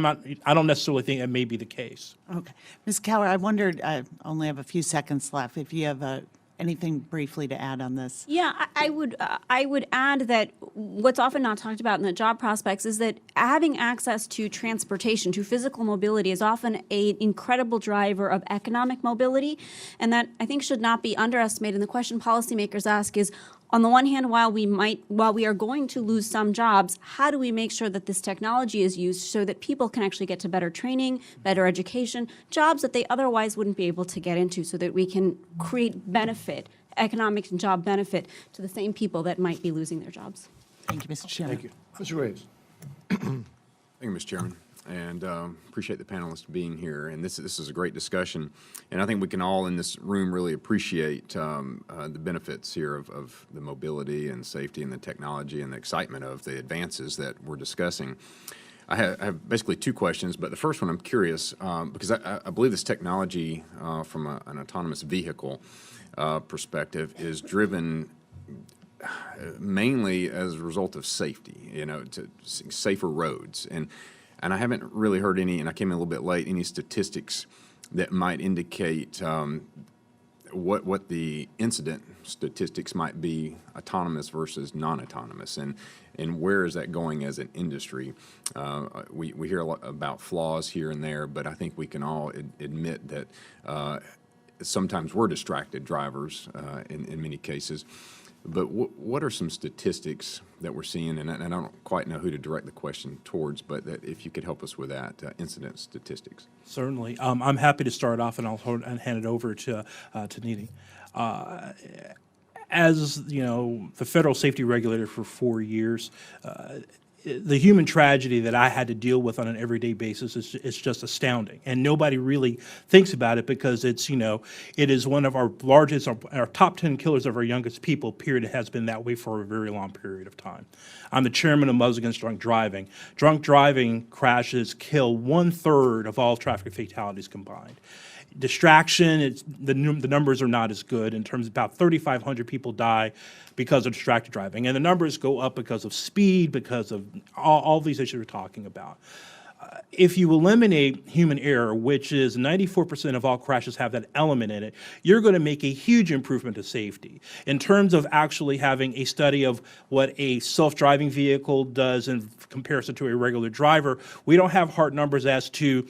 don't necessarily think that may be the case. Okay. Ms. Kalra, I wondered, I only have a few seconds left, if you have anything briefly to add on this. Yeah, I would add that what's often not talked about in the job prospects is that having access to transportation, to physical mobility, is often an incredible driver of economic mobility, and that I think should not be underestimated. And the question policymakers ask is, on the one hand, while we are going to lose some jobs, how do we make sure that this technology is used so that people can actually get to better training, better education, jobs that they otherwise wouldn't be able to get into, so that we can create benefit, economic and job benefit, to the same people that might be losing their jobs? Thank you, Mr. Chairman. Thank you. Mr. Graves. Thank you, Mr. Chairman, and appreciate the panelists being here. And this is a great discussion, and I think we can all in this room really appreciate the benefits here of the mobility and safety and the technology and the excitement of the advances that we're discussing. I have basically two questions, but the first one I'm curious, because I believe this technology from an autonomous vehicle perspective is driven mainly as a result of safety, to safer roads. And I haven't really heard any, and I came in a little bit late, any statistics that might indicate what the incident statistics might be, autonomous versus non-autonomous, and where is that going as an industry? We hear a lot about flaws here and there, but I think we can all admit that sometimes we're distracted drivers in many cases. But what are some statistics that we're seeing, and I don't quite know who to direct the question towards, but that if you could help us with that, incident statistics. Certainly. I'm happy to start off, and I'll hand it over to Nidhi. As you know, the federal safety regulator for 4 years, the human tragedy that I had to deal with on an everyday basis is just astounding, and nobody really thinks about it because it's, it is one of our largest, our top 10 killers of our youngest people, period. It has been that way for a very long period of time. I'm the chairman of Mothers Against Drunk Driving. Drunk driving crashes kill 1/3 of all traffic fatalities combined. Distraction, the numbers are not as good. In terms of about 3,500 people die because of distracted driving. And the numbers go up because of speed, because of all these issues we're talking about. If you eliminate human error, which is 94% of all crashes have that element in it, you're going to make a huge improvement to safety. In terms of actually having a study of what a self-driving vehicle does in comparison to a regular driver, we don't have hard numbers as to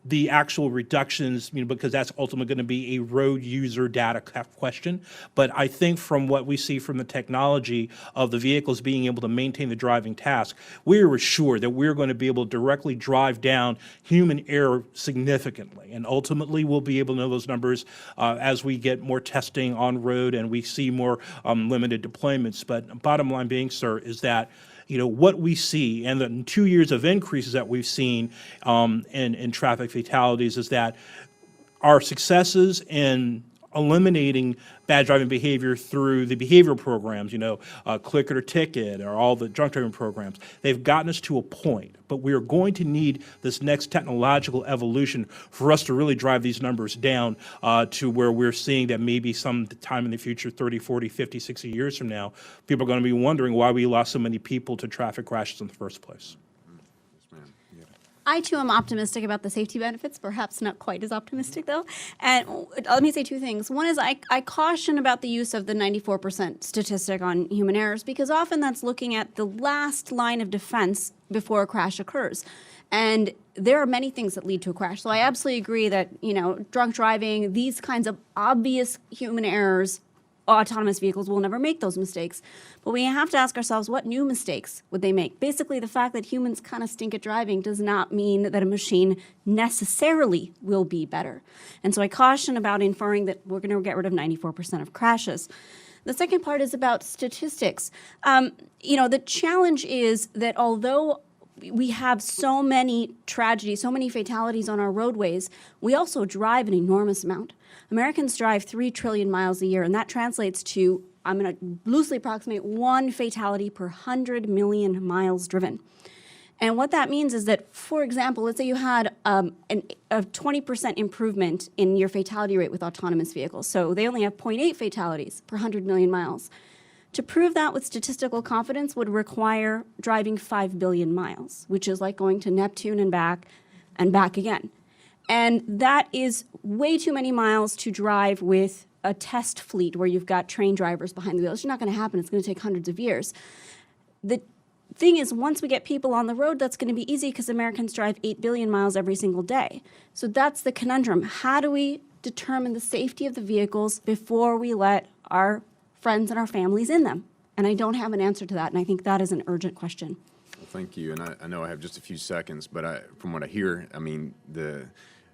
the actual reductions, because that's ultimately going to be a road user data question. But I think from what we see from the technology of the vehicles being able to maintain the driving task, we are assured that we're going to be able to directly drive down human error significantly. And ultimately, we'll be able to know those numbers as we get more testing on road and we see more limited deployments. But bottom line being, sir, is that what we see, and the 2 years of increases that we've seen in traffic fatalities, is that our successes in eliminating bad driving behavior through the behavioral programs, Click It or Ticket or all the drunk driving programs. They've gotten us to a point, but we are going to need this next technological evolution for us to really drive these numbers down to where we're seeing that maybe some time in the future, 30, 40, 50, 60 years from now, people are going to be wondering why we lost so many people to traffic crashes in the first place. I, too, am optimistic about the safety benefits, perhaps not quite as optimistic, though. And let me say two things. One is I caution about the use of the 94% statistic on human errors, because often that's looking at the last line of defense before a crash occurs. And there are many things that lead to a crash. So I absolutely agree that, drunk driving, these kinds of obvious human errors, autonomous vehicles will never make those mistakes. But we have to ask ourselves, what new mistakes would they make? Basically, the fact that humans kind of stink at driving does not mean that a machine necessarily will be better. And so I caution about inferring that we're going to get rid of 94% of crashes. The second part is about statistics. The challenge is that although we have so many tragedies, so many fatalities on our roadways, we also drive an enormous amount. Americans drive 3 trillion miles a year, and that translates to, I'm going to loosely approximate, 1 fatality per 100 million miles driven. And what that means is that, for example, let's say you had a 20% improvement in your fatality rate with autonomous vehicles. So they only have 0.8 fatalities per 100 million miles. To prove that with statistical confidence would require driving 5 billion miles, which is like going to Neptune and back again. And that is way too many miles to drive with a test fleet where you've got trained drivers behind the wheel. It's not going to happen. It's going to take hundreds of years. The thing is, once we get people on the road, that's going to be easy because Americans drive 8 billion miles every single day. So that's the conundrum. How do we determine the safety of the vehicles before we let our friends and our families in them? And I don't have an answer to that, and I think that is an urgent question. Well, thank you, and I know I have just a few seconds, but from what I hear,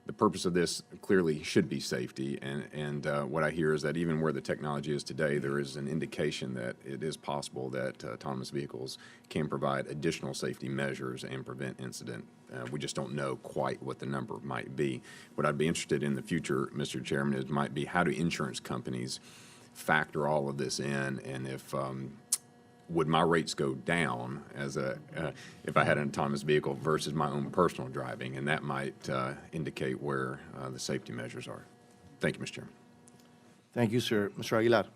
the purpose of this clearly should be safety, and what I hear is that even where the technology is today, there is an indication that it is possible that autonomous vehicles can provide additional safety measures and prevent incident. We just don't know quite what the number might be. What I'd be interested in the future, Mr. Chairman, might be how do insurance companies factor all of this in, and if would my rates go down as if I had an autonomous vehicle versus my own personal driving, and that might indicate where the safety measures are. Thank you, Mr. Chairman. Thank you, sir. Mr. Aguilar.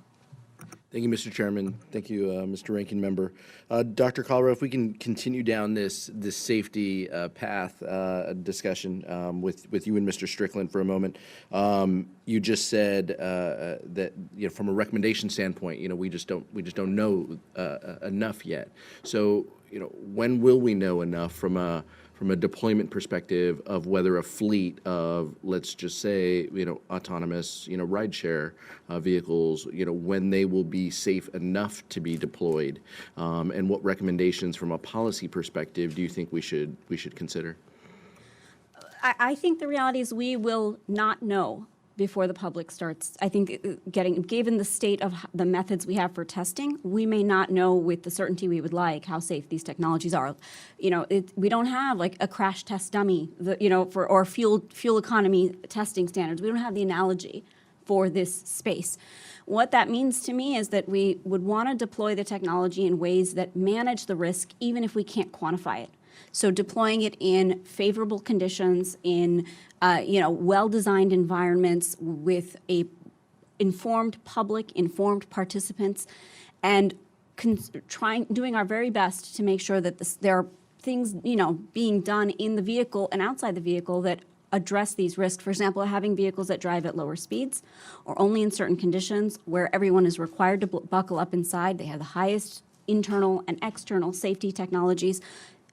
Thank you, Mr. Chairman. Thank you, Mr. Ranking Member. Dr. Kalra, if we can continue down this safety path discussion with you and Mr. Strickland for a moment. You just said that from a recommendation standpoint, we just don't know enough yet. So when will we know enough from a deployment perspective of whether a fleet of, let's just say, autonomous, rideshare vehicles, when they will be safe enough to be deployed, and what recommendations from a policy perspective do you think we should consider? I think the reality is we will not know before the public starts. I think given the state of the methods we have for testing, we may not know with the certainty we would like how safe these technologies are. We don't have like a crash test dummy, or fuel economy testing standards. We don't have the analogy for this space. What that means to me is that we would want to deploy the technology in ways that manage the risk, even if we can't quantify it. So deploying it in favorable conditions, in well-designed environments with a informed public, informed participants, and doing our very best to make sure that there are things being done in the vehicle and outside the vehicle that address these risks. For example, having vehicles that drive at lower speeds or only in certain conditions where everyone is required to buckle up inside. They have the highest internal and external safety technologies.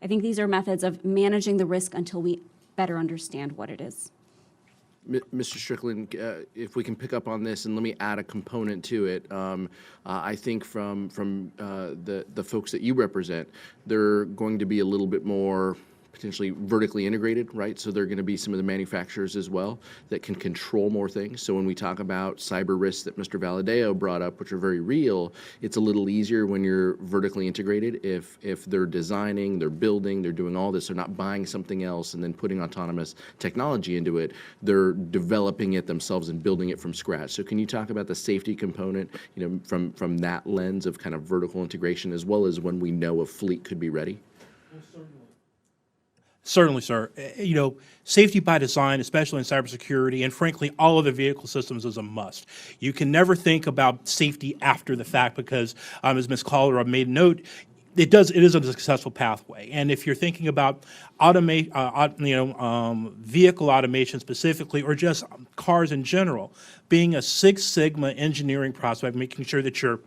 I think these are methods of managing the risk until we better understand what it is. Mr. Strickland, if we can pick up on this and let me add a component to it. I think from the folks that you represent, they're going to be a little bit more potentially vertically integrated, right? So they're going to be some of the manufacturers as well that can control more things. So when we talk about cyber risks that Mr. Valadeo brought up, which are very real, it's a little easier when you're vertically integrated. If they're designing, they're building, they're doing all this, they're not buying something else and then putting autonomous technology into it. They're developing it themselves and building it from scratch. So can you talk about the safety component, from that lens of kind of vertical integration, as well as when we know a fleet could be ready? Certainly, sir. Safety by design, especially in cybersecurity, and frankly, all of the vehicle systems is a must. You can never think about safety after the fact because, as Ms. Kalra made note, it is a successful pathway. And if you're thinking about vehicle automation specifically, or just cars in general, being a Six Sigma engineering process, making sure that you're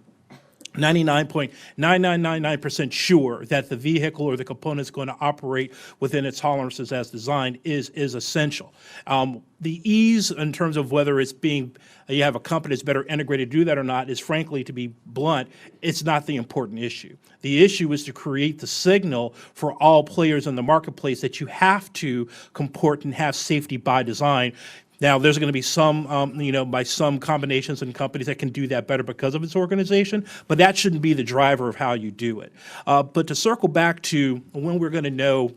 99.9999% sure that the vehicle or the component is going to operate within its tolerances as designed is essential. The ease in terms of whether it's you have a company that's better integrated to do that or not is, frankly, to be blunt, it's not the important issue. The issue is to create the signal for all players in the marketplace that you have to comport and have safety by design. Now, there's going to be some, by some combinations and companies that can do that better because of its organization, but that shouldn't be the driver of how you do it. But to circle back to when we're going to know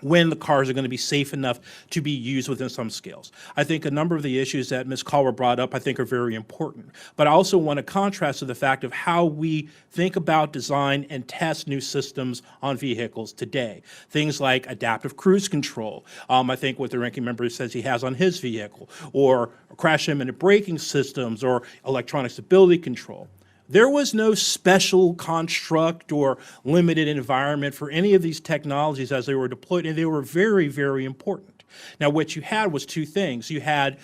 when the cars are going to be safe enough to be used within some scales. I think a number of the issues that Ms. Kalra brought up I think are very important. But I also want to contrast to the fact of how we think about design and test new systems on vehicles today. Things like adaptive cruise control, I think what the ranking member says he has on his vehicle, or crash imminent braking systems, or electronic stability control. There was no special construct or limited environment for any of these technologies as they were deployed, and they were very, very important. Now, what you had was two things. You had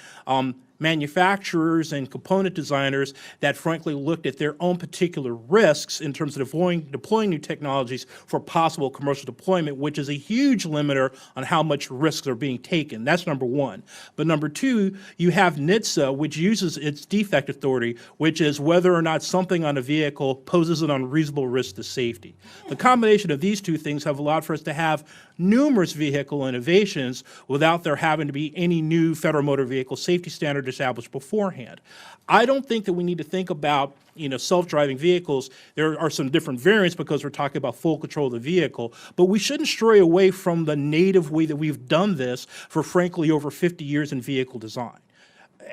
manufacturers and component designers that frankly looked at their own particular risks in terms of deploying new technologies for possible commercial deployment, which is a huge limiter on how much risks are being taken. That's number one. But number two, you have NHTSA, which uses its defect authority, which is whether or not something on a vehicle poses an unreasonable risk to safety. The combination of these two things have allowed for us to have numerous vehicle innovations without there having to be any new federal motor vehicle safety standard established beforehand. I don't think that we need to think about self-driving vehicles. There are some different variants because we're talking about full control of the vehicle, but we shouldn't stray away from the native way that we've done this for frankly over 50 years in vehicle design.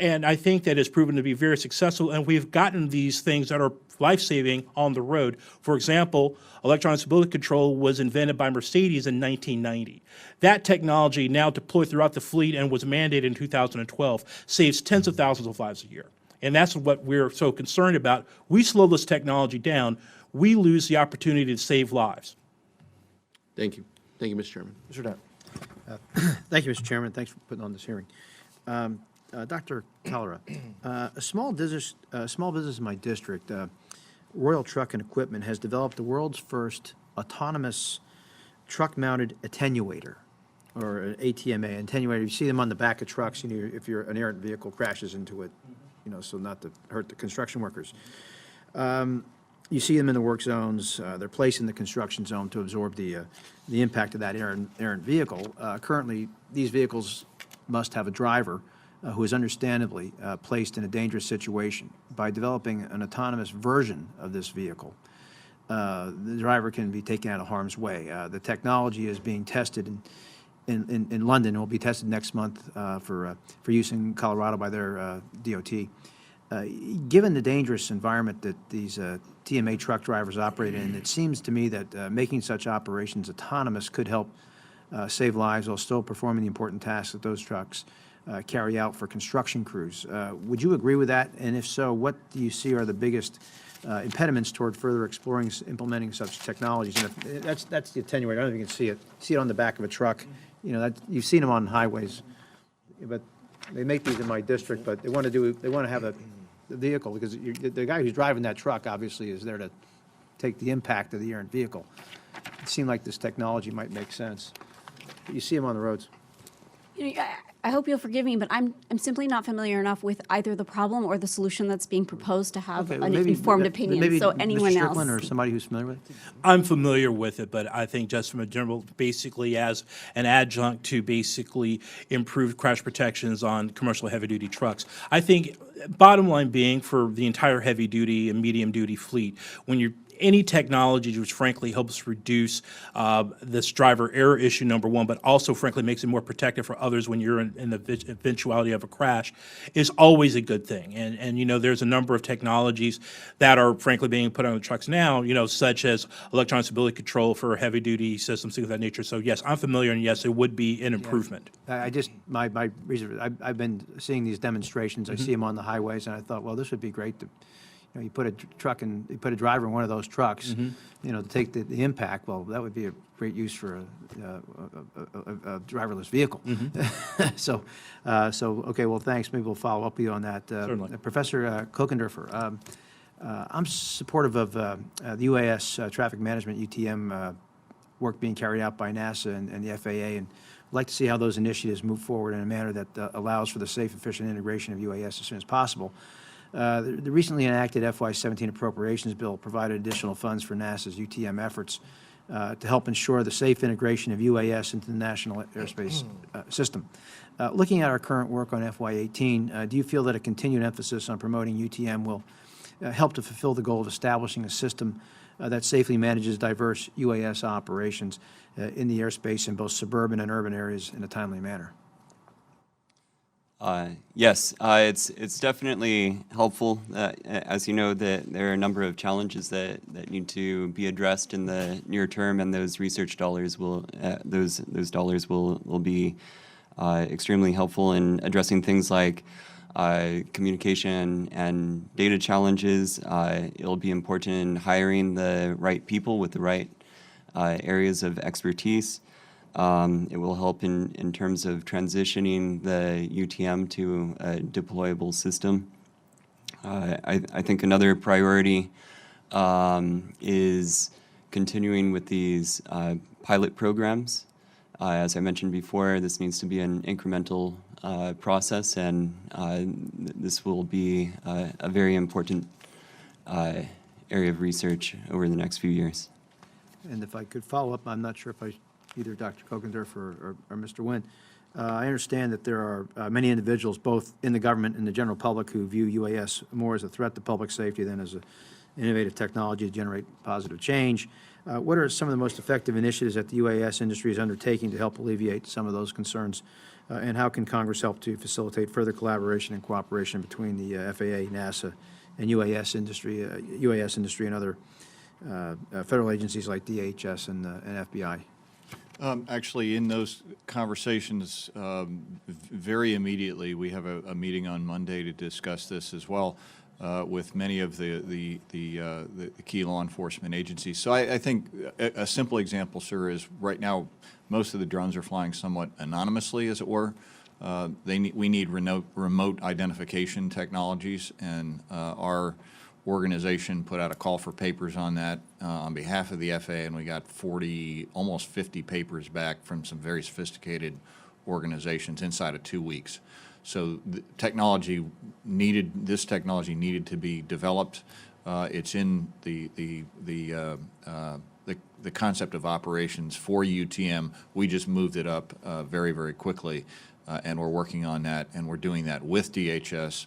And I think that has proven to be very successful, and we've gotten these things that are life-saving on the road. For example, electronic stability control was invented by Mercedes in 1990. That technology, now deployed throughout the fleet and was mandated in 2012, saves tens of thousands of lives a year. And that's what we're so concerned about. We slow this technology down, we lose the opportunity to save lives. Thank you. Thank you, Mr. Chairman. Mr. Dent. Thank you, Mr. Chairman. Thanks for putting on this hearing. Dr. Kalra, a small business in my district, Royal Truck and Equipment, has developed the world's first autonomous truck-mounted attenuator, or an ATMA, attenuator. You see them on the back of trucks, if an errant vehicle crashes into it, so not to hurt the construction workers. You see them in the work zones. They're placed in the construction zone to absorb the impact of that errant vehicle. Currently, these vehicles must have a driver who is understandably placed in a dangerous situation. By developing an autonomous version of this vehicle, the driver can be taken out of harm's way. The technology is being tested in London. It will be tested next month for use in Colorado by their DOT. Given the dangerous environment that these TMA truck drivers operate in, it seems to me that making such operations autonomous could help save lives while still performing the important tasks that those trucks carry out for construction crews. Would you agree with that? And if so, what do you see are the biggest impediments toward further exploring implementing such technologies? And that's the attenuator. I don't know if you can see it. See it on the back of a truck. You've seen them on highways, but they make these in my district. But they want to have the vehicle, because the guy who's driving that truck obviously is there to take the impact of the errant vehicle. It seemed like this technology might make sense. But you see them on the roads. I hope you'll forgive me, but I'm simply not familiar enough with either the problem or the solution that's being proposed to have Okay, well, an maybe- informed maybe opinion. So anyone Mr. else. Strickland or somebody who's familiar with it? I'm familiar with it, but I think just from a general, basically as an adjunct to basically improved crash protections on commercial heavy-duty trucks. I think, bottom line being, for the entire heavy-duty and medium-duty fleet, when you're any technology which frankly helps reduce this driver error issue, number one, but also frankly makes it more protective for others when you're in the eventuality of a crash, is always a good thing. And you know, there's a number of technologies that are frankly being put on the trucks now, you know, such as electronic stability control for heavy duty systems, things of that nature. So yes, I'm familiar, and yes, it would be an improvement. I just, my reason, I've been seeing these demonstrations, I see them on the highways, and I thought, well, this would be great to, you know, you put a truck in, you put a driver in one of those trucks, you know, to take the impact, well, that would be a great use for a driverless vehicle. So, okay, well, thanks, maybe we'll follow up with you on that. Certainly. Professor Kochenderfer, I'm supportive of the UAS traffic management, UTM, work being carried out by NASA and the FAA, and I'd like to see how those initiatives move forward in a manner that allows for the safe, efficient integration of UAS as soon as possible. The recently enacted FY17 appropriations bill provided additional funds for NASA's UTM efforts to help ensure the safe integration of UAS into the national airspace system. Looking at our current work on FY18, do you feel that a continued emphasis on promoting UTM will help to fulfill the goal of establishing a system that safely manages diverse UAS operations in the airspace in both suburban and urban areas in a timely manner? Yes, it's definitely helpful. As you know, that there are a number of challenges that need to be addressed in the near term, and those research dollars will those dollars will be extremely helpful in addressing things like communication and data challenges. It'll be important in hiring the right people with the right areas of expertise. It will help in terms of transitioning the UTM to a deployable system. I think another priority is continuing with these pilot programs. As I mentioned before, this needs to be an incremental process, and this will be a very important area of research over the next few years. And if I could follow up, I'm not sure if either Dr. Kochenderfer or Mr. Wynne. I understand that there are many individuals, both in the government and the general public, who view UAS more as a threat to public safety than as an innovative technology to generate positive change. What are some of the most effective initiatives that the UAS industry is undertaking to help alleviate some of those concerns? And how can Congress help to facilitate further collaboration and cooperation between the FAA, NASA, and UAS industry and other federal agencies like DHS and FBI? Actually, in those conversations, very immediately, we have a meeting on Monday to discuss this as well with many of the key law enforcement agencies. So I think a simple example, sir, is right now most of the drones are flying somewhat anonymously, as it were. We need remote identification technologies, and our organization put out a call for papers on that on behalf of the FAA, and we got almost 50 papers back from some very sophisticated organizations inside of 2 weeks. So the technology needed to be developed. It's in the concept of operations for UTM. We just moved it up very, very quickly, and we're working on that, and we're doing that with DHS,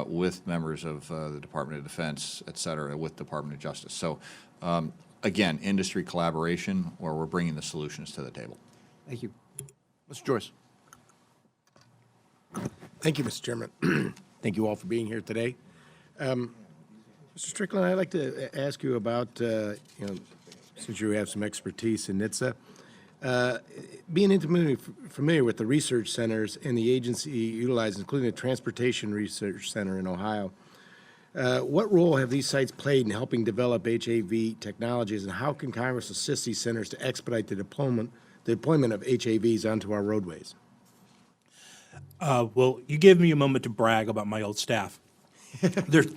with members of the Department of Defense, et cetera, with Department of Justice. So, again, industry collaboration, where we're bringing the solutions to the table. Thank you. Mr. Joyce. Thank you, Mr. Chairman. Thank you all for being here today. Mr. Strickland, I'd like to ask you about, since you have some expertise in NHTSA, being intimately familiar with the research centers and the agency utilizes, including the Transportation Research Center in Ohio, what role have these sites played in helping develop HAV technologies, and how can Congress assist these centers to expedite the deployment of HAVs onto our roadways? Well, you gave me a moment to brag about my old staff.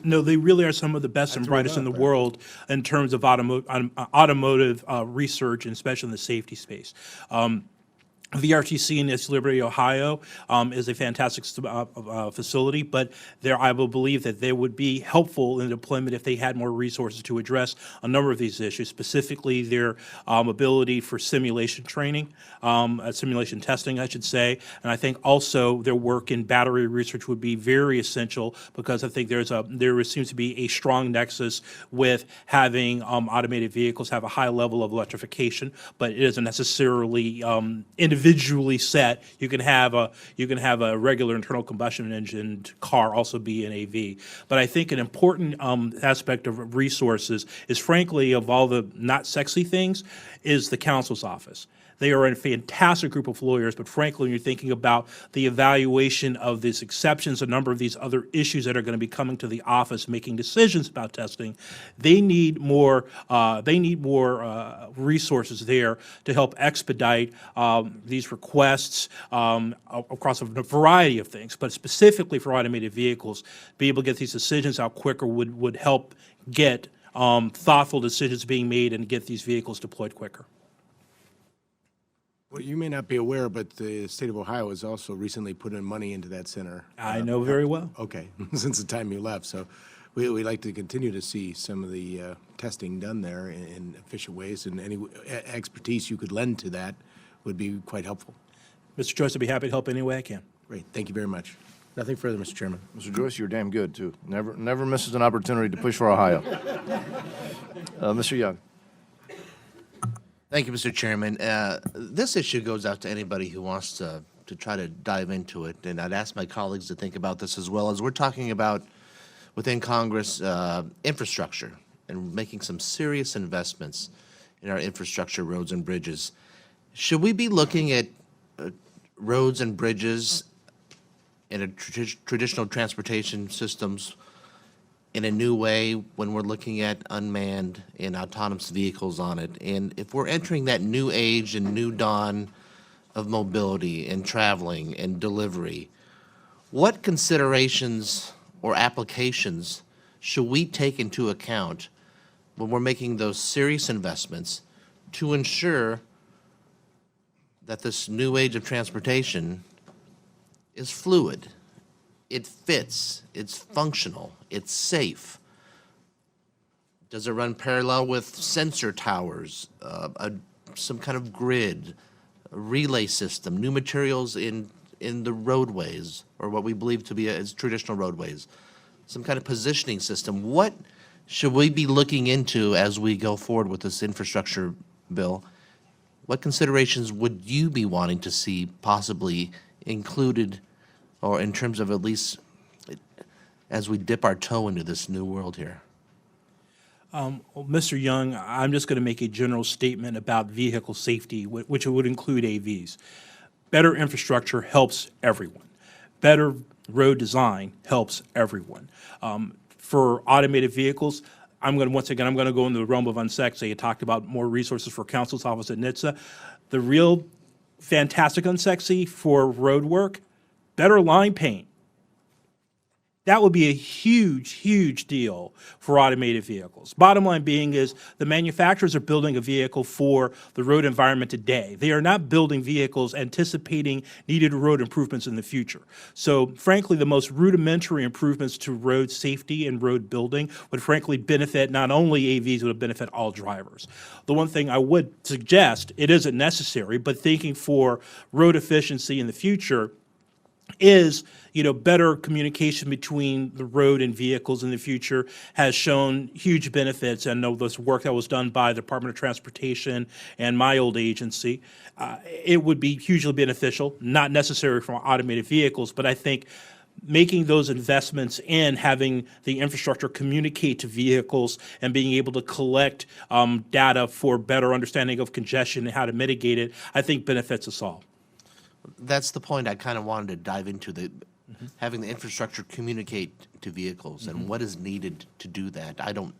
No, they really are some of the best and brightest in the world in terms of automotive research, and especially in the safety space. VRTC in East Liberty, Ohio, is a fantastic facility, but I will believe that they would be helpful in deployment if they had more resources to address a number of these issues, specifically their ability for simulation training, simulation testing, I should say, and I think also their work in battery research would be very essential because I think there seems to be a strong nexus with having automated vehicles have a high level of electrification, but it isn't necessarily individually set. You can have a regular internal combustion engine car also be an AV. But I think an important aspect of resources is, frankly, of all the not sexy things, is the counsel's office. They are a fantastic group of lawyers, but frankly, when you're thinking about the evaluation of these exceptions, a number of these other issues that are going to be coming to the office, making decisions about testing, they need more resources there to help expedite these requests across a variety of things, but specifically for automated vehicles, be able to get these decisions out quicker would help get thoughtful decisions being made and get these vehicles deployed quicker. Well, you may not be aware, but the state of Ohio has also recently put in money into that center. I know very well. Okay, since the time you left. So we'd like to continue to see some of the testing done there in efficient ways, and any expertise you could lend to that would be quite helpful. Mr. Joyce, I'd be happy to help any way I can. Great, thank you very much. Nothing further, Mr. Chairman. Mr. Joyce, you're damn good, too. Never misses an opportunity to push for Ohio. Mr. Young. Thank you, Mr. Chairman. This issue goes out to anybody who wants to try to dive into it, and I'd ask my colleagues to think about this as well, as we're talking about within Congress infrastructure and making some serious investments in our infrastructure, roads and bridges. Should we be looking at roads and bridges in a traditional transportation systems in a new way when we're looking at unmanned and autonomous vehicles on it? And if we're entering that new age and new dawn of mobility and traveling and delivery, what considerations or applications should we take into account when we're making those serious investments to ensure that this new age of transportation is fluid, it fits, it's functional, it's safe? Does it run parallel with sensor towers, some kind of grid, a relay system, new materials in the roadways, or what we believe to be as traditional roadways, some kind of positioning system? What should we be looking into as we go forward with this infrastructure bill? What considerations would you be wanting to see possibly included, or in terms of at least as we dip our toe into this new world here? Well, Mr. Young, I'm just going to make a general statement about vehicle safety, which would include AVs. Better infrastructure helps everyone. Better road design helps everyone. For automated vehicles, once again, I'm going to go into the realm of unsexy. You talked about more resources for counsel's office at NHTSA. The real fantastic unsexy for road work, better line paint. That would be a huge, huge deal for automated vehicles. Bottom line being is the manufacturers are building a vehicle for the road environment today. They are not building vehicles anticipating needed road improvements in the future. So frankly, the most rudimentary improvements to road safety and road building would frankly benefit not only AVs, would benefit all drivers. The one thing I would suggest, it isn't necessary, but thinking for road efficiency in the future is, better communication between the road and vehicles in the future has shown huge benefits. I know this work that was done by the Department of Transportation and my old agency, it would be hugely beneficial, not necessary for automated vehicles, but I think making those investments in having the infrastructure communicate to vehicles and being able to collect data for better understanding of congestion and how to mitigate it, I think benefits us all. That's the point I kind of wanted to dive into, having the infrastructure communicate to vehicles and what is needed to do that. I don't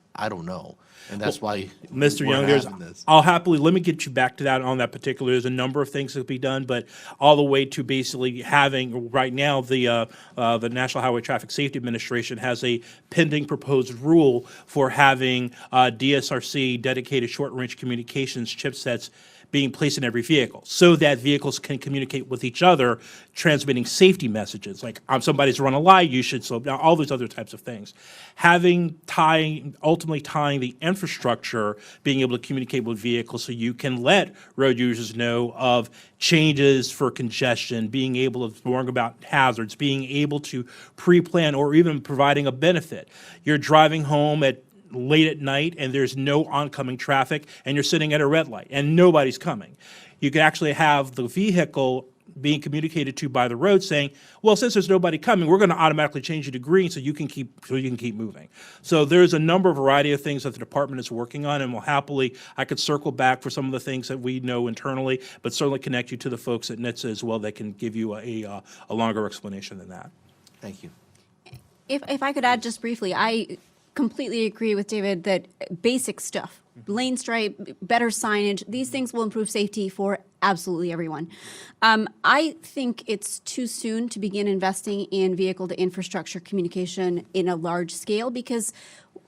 know, and that's why Mr. we're Young, having this. let me get you back to that on that particular. There's a number of things that could be done, but all the way to basically having right now the National Highway Traffic Safety Administration has a pending proposed rule for having DSRC dedicated short-range communications chipsets being placed in every vehicle so that vehicles can communicate with each other, transmitting safety messages like somebody's run a light, you should slow down, all those other types of things. Ultimately tying the infrastructure, being able to communicate with vehicles so you can let road users know of changes for congestion, being able to warn about hazards, being able to pre-plan or even providing a benefit. You're driving home late at night and there's no oncoming traffic and you're sitting at a red light and nobody's coming. You could actually have the vehicle being communicated to by the road saying, well, since there's nobody coming, we're going to automatically change you to green so you can keep moving. So there's a variety of things that the department is working on, and I could circle back for some of the things that we know internally, but certainly connect you to the folks at NHTSA as well that can give you a longer explanation than that. Thank you. If I could add just briefly, I completely agree with David that basic stuff, lane stripe, better signage, these things will improve safety for absolutely everyone. I think it's too soon to begin investing in vehicle-to-infrastructure communication in a large scale because,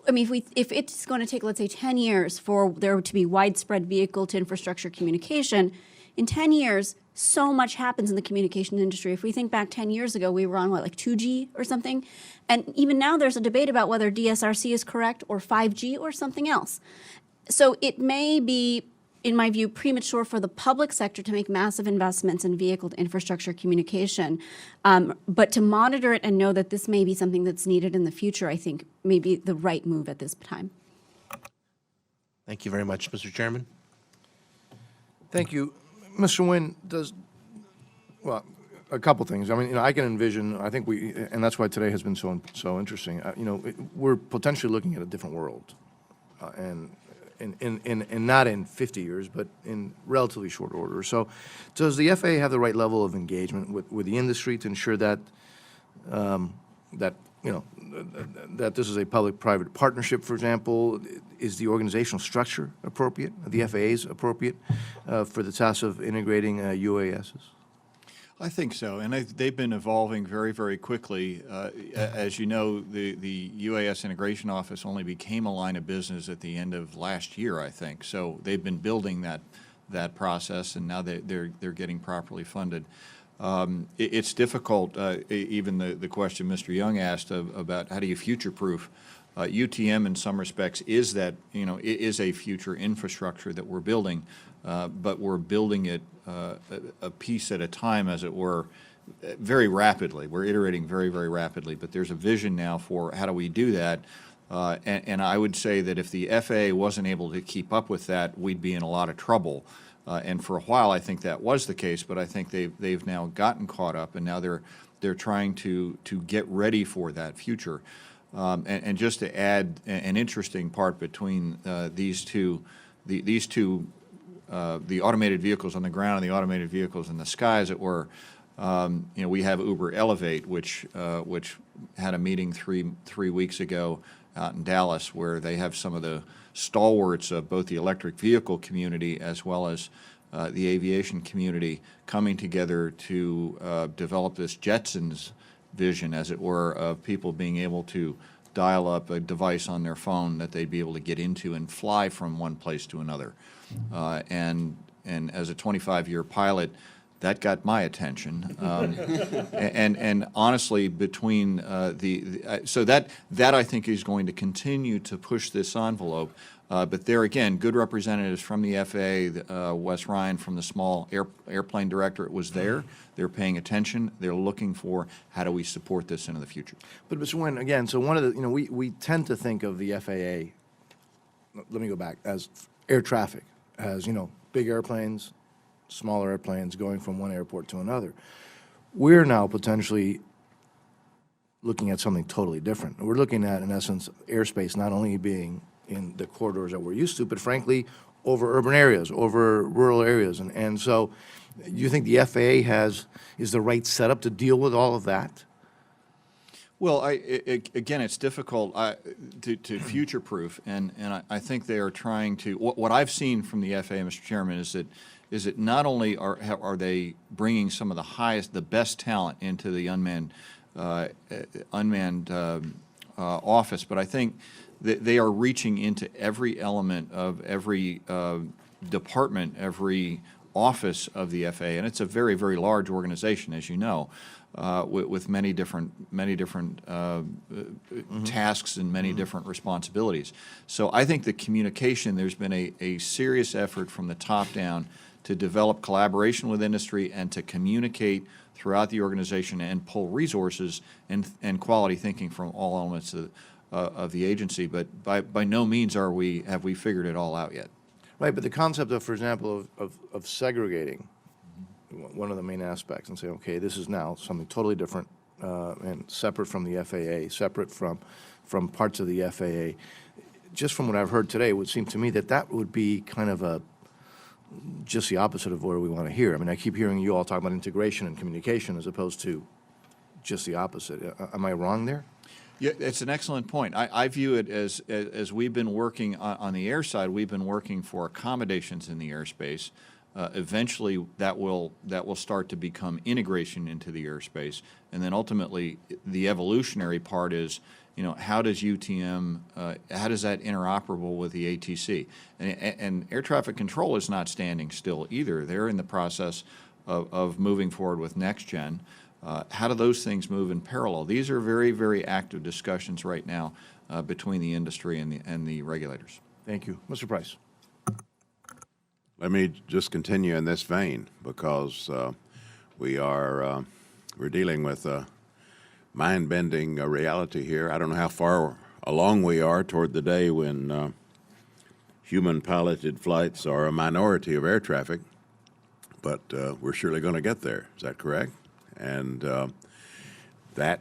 I mean, if it's going to take, let's say, 10 years for there to be widespread vehicle-to-infrastructure communication, in 10 years, so much happens in the communication industry. If we think back 10 years ago, we were on, like 2G or something? And even now, there's a debate about whether DSRC is correct or 5G or something else. So it may be, in my view, premature for the public sector to make massive investments in vehicle-to-infrastructure communication. But to monitor it and know that this may be something that's needed in the future, I think may be the right move at this time. Thank you very much, Mr. Chairman. Thank you. Mr. Wynne, a couple things. I mean, I can envision, I think and that's why today has been so interesting. We're potentially looking at a different world. And not in 50 years, but in relatively short order. So does the FAA have the right level of engagement with the industry to ensure that, that this is a public-private partnership, for example? Is the organizational structure appropriate? The FAA's appropriate for the task of integrating UASs? I think so, and they've been evolving very, very quickly. As you know, the UAS Integration Office only became a line of business at the end of last year, I think. So they've been building that process, and now they're getting properly funded. It's difficult, even the question Mr. Young asked about how do you future-proof. UTM in some respects is is a future infrastructure that we're building, but we're building it a piece at a time, as it were, very rapidly. We're iterating very, very rapidly, but there's a vision now for how do we do that. And I would say that if the FAA wasn't able to keep up with that, we'd be in a lot of trouble. And for a while, I think that was the case, but I think they've now gotten caught up, and now they're trying to get ready for that future. And just to add an interesting part between these two, the automated vehicles on the ground and the automated vehicles in the sky, as it were. We have Uber Elevate, which had a meeting three weeks ago out in Dallas, where they have some of the stalwarts of both the electric vehicle community as well as the aviation community coming together to develop this Jetsons vision, as it were, of people being able to dial up a device on their phone that they'd be able to get into and fly from one place to another. And as a 25-year pilot, that got my attention. And honestly, between so that I think is going to continue to push this envelope. But there again, good representatives from the FAA, Wes Ryan from the Small Airplane Directorate was there. They're paying attention. They're looking for how do we support this into the future. But Mr. Wynne, again, so one of the, we tend to think of the FAA, let me go back, as air traffic, as, big airplanes, smaller airplanes going from one airport to another. We're now potentially looking at something totally different. We're looking at, in essence, airspace not only being in the corridors that we're used to, but frankly, over urban areas, over rural areas. And so you think the FAA is the right setup to deal with all of that? Well, again, it's difficult to future-proof, and I think they are trying to. What I've seen from the FAA, Mr. Chairman, is that not only are they bringing some of the best talent into the unmanned office, but I think that they are reaching into every element of every department, every office of the FAA, and it's a very, very large organization, as you know, with many different tasks and many different responsibilities. So I think the communication, there's been a serious effort from the top down to develop collaboration with industry and to communicate throughout the organization and pull resources and quality thinking from all elements of the agency. But by no means have we figured it all out yet. Right, but the concept of, for example, of segregating one of the main aspects and say, okay, this is now something totally different and separate from the FAA, separate from parts of the FAA. Just from what I've heard today, it would seem to me that that would be kind of just the opposite of what we want to hear. I mean, I keep hearing you all talk about integration and communication as opposed to just the opposite. Am I wrong there? Yeah, it's an excellent point. I view it as we've been working on the air side, we've been working for accommodations in the airspace. Eventually, that will start to become integration into the airspace, and then ultimately, the evolutionary part is, how does UTM, how does that interoperable with the ATC? And air traffic control is not standing still either. They're in the process of moving forward with next gen. How do those things move in parallel? These are very, very active discussions right now between the industry and the regulators. Thank you. Mr. Price. Let me just continue in this vein because we're dealing with a mind-bending reality here. I don't know how far along we are toward the day when human-piloted flights are a minority of air traffic, but we're surely going to get there. Is that correct? And that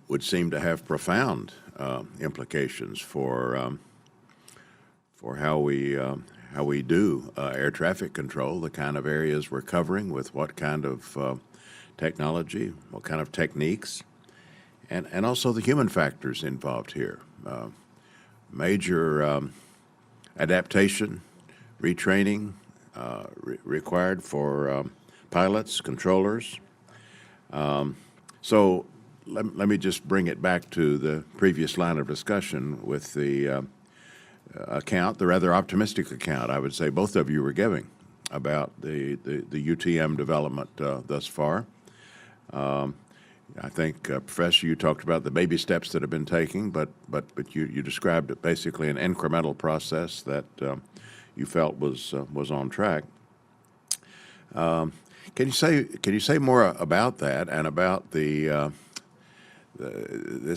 would seem to have profound implications for how we do air traffic control, the kind of areas we're covering with what kind of technology, what kind of techniques, and also the human factors involved here. Major adaptation, retraining required for pilots, controllers. So let me just bring it back to the previous line of discussion with the account, the rather optimistic account, I would say both of you were giving about the UTM development thus far. I think, Professor, you talked about the baby steps that have been taken, but you described it basically an incremental process that you felt was on track. Can you say more about that and about this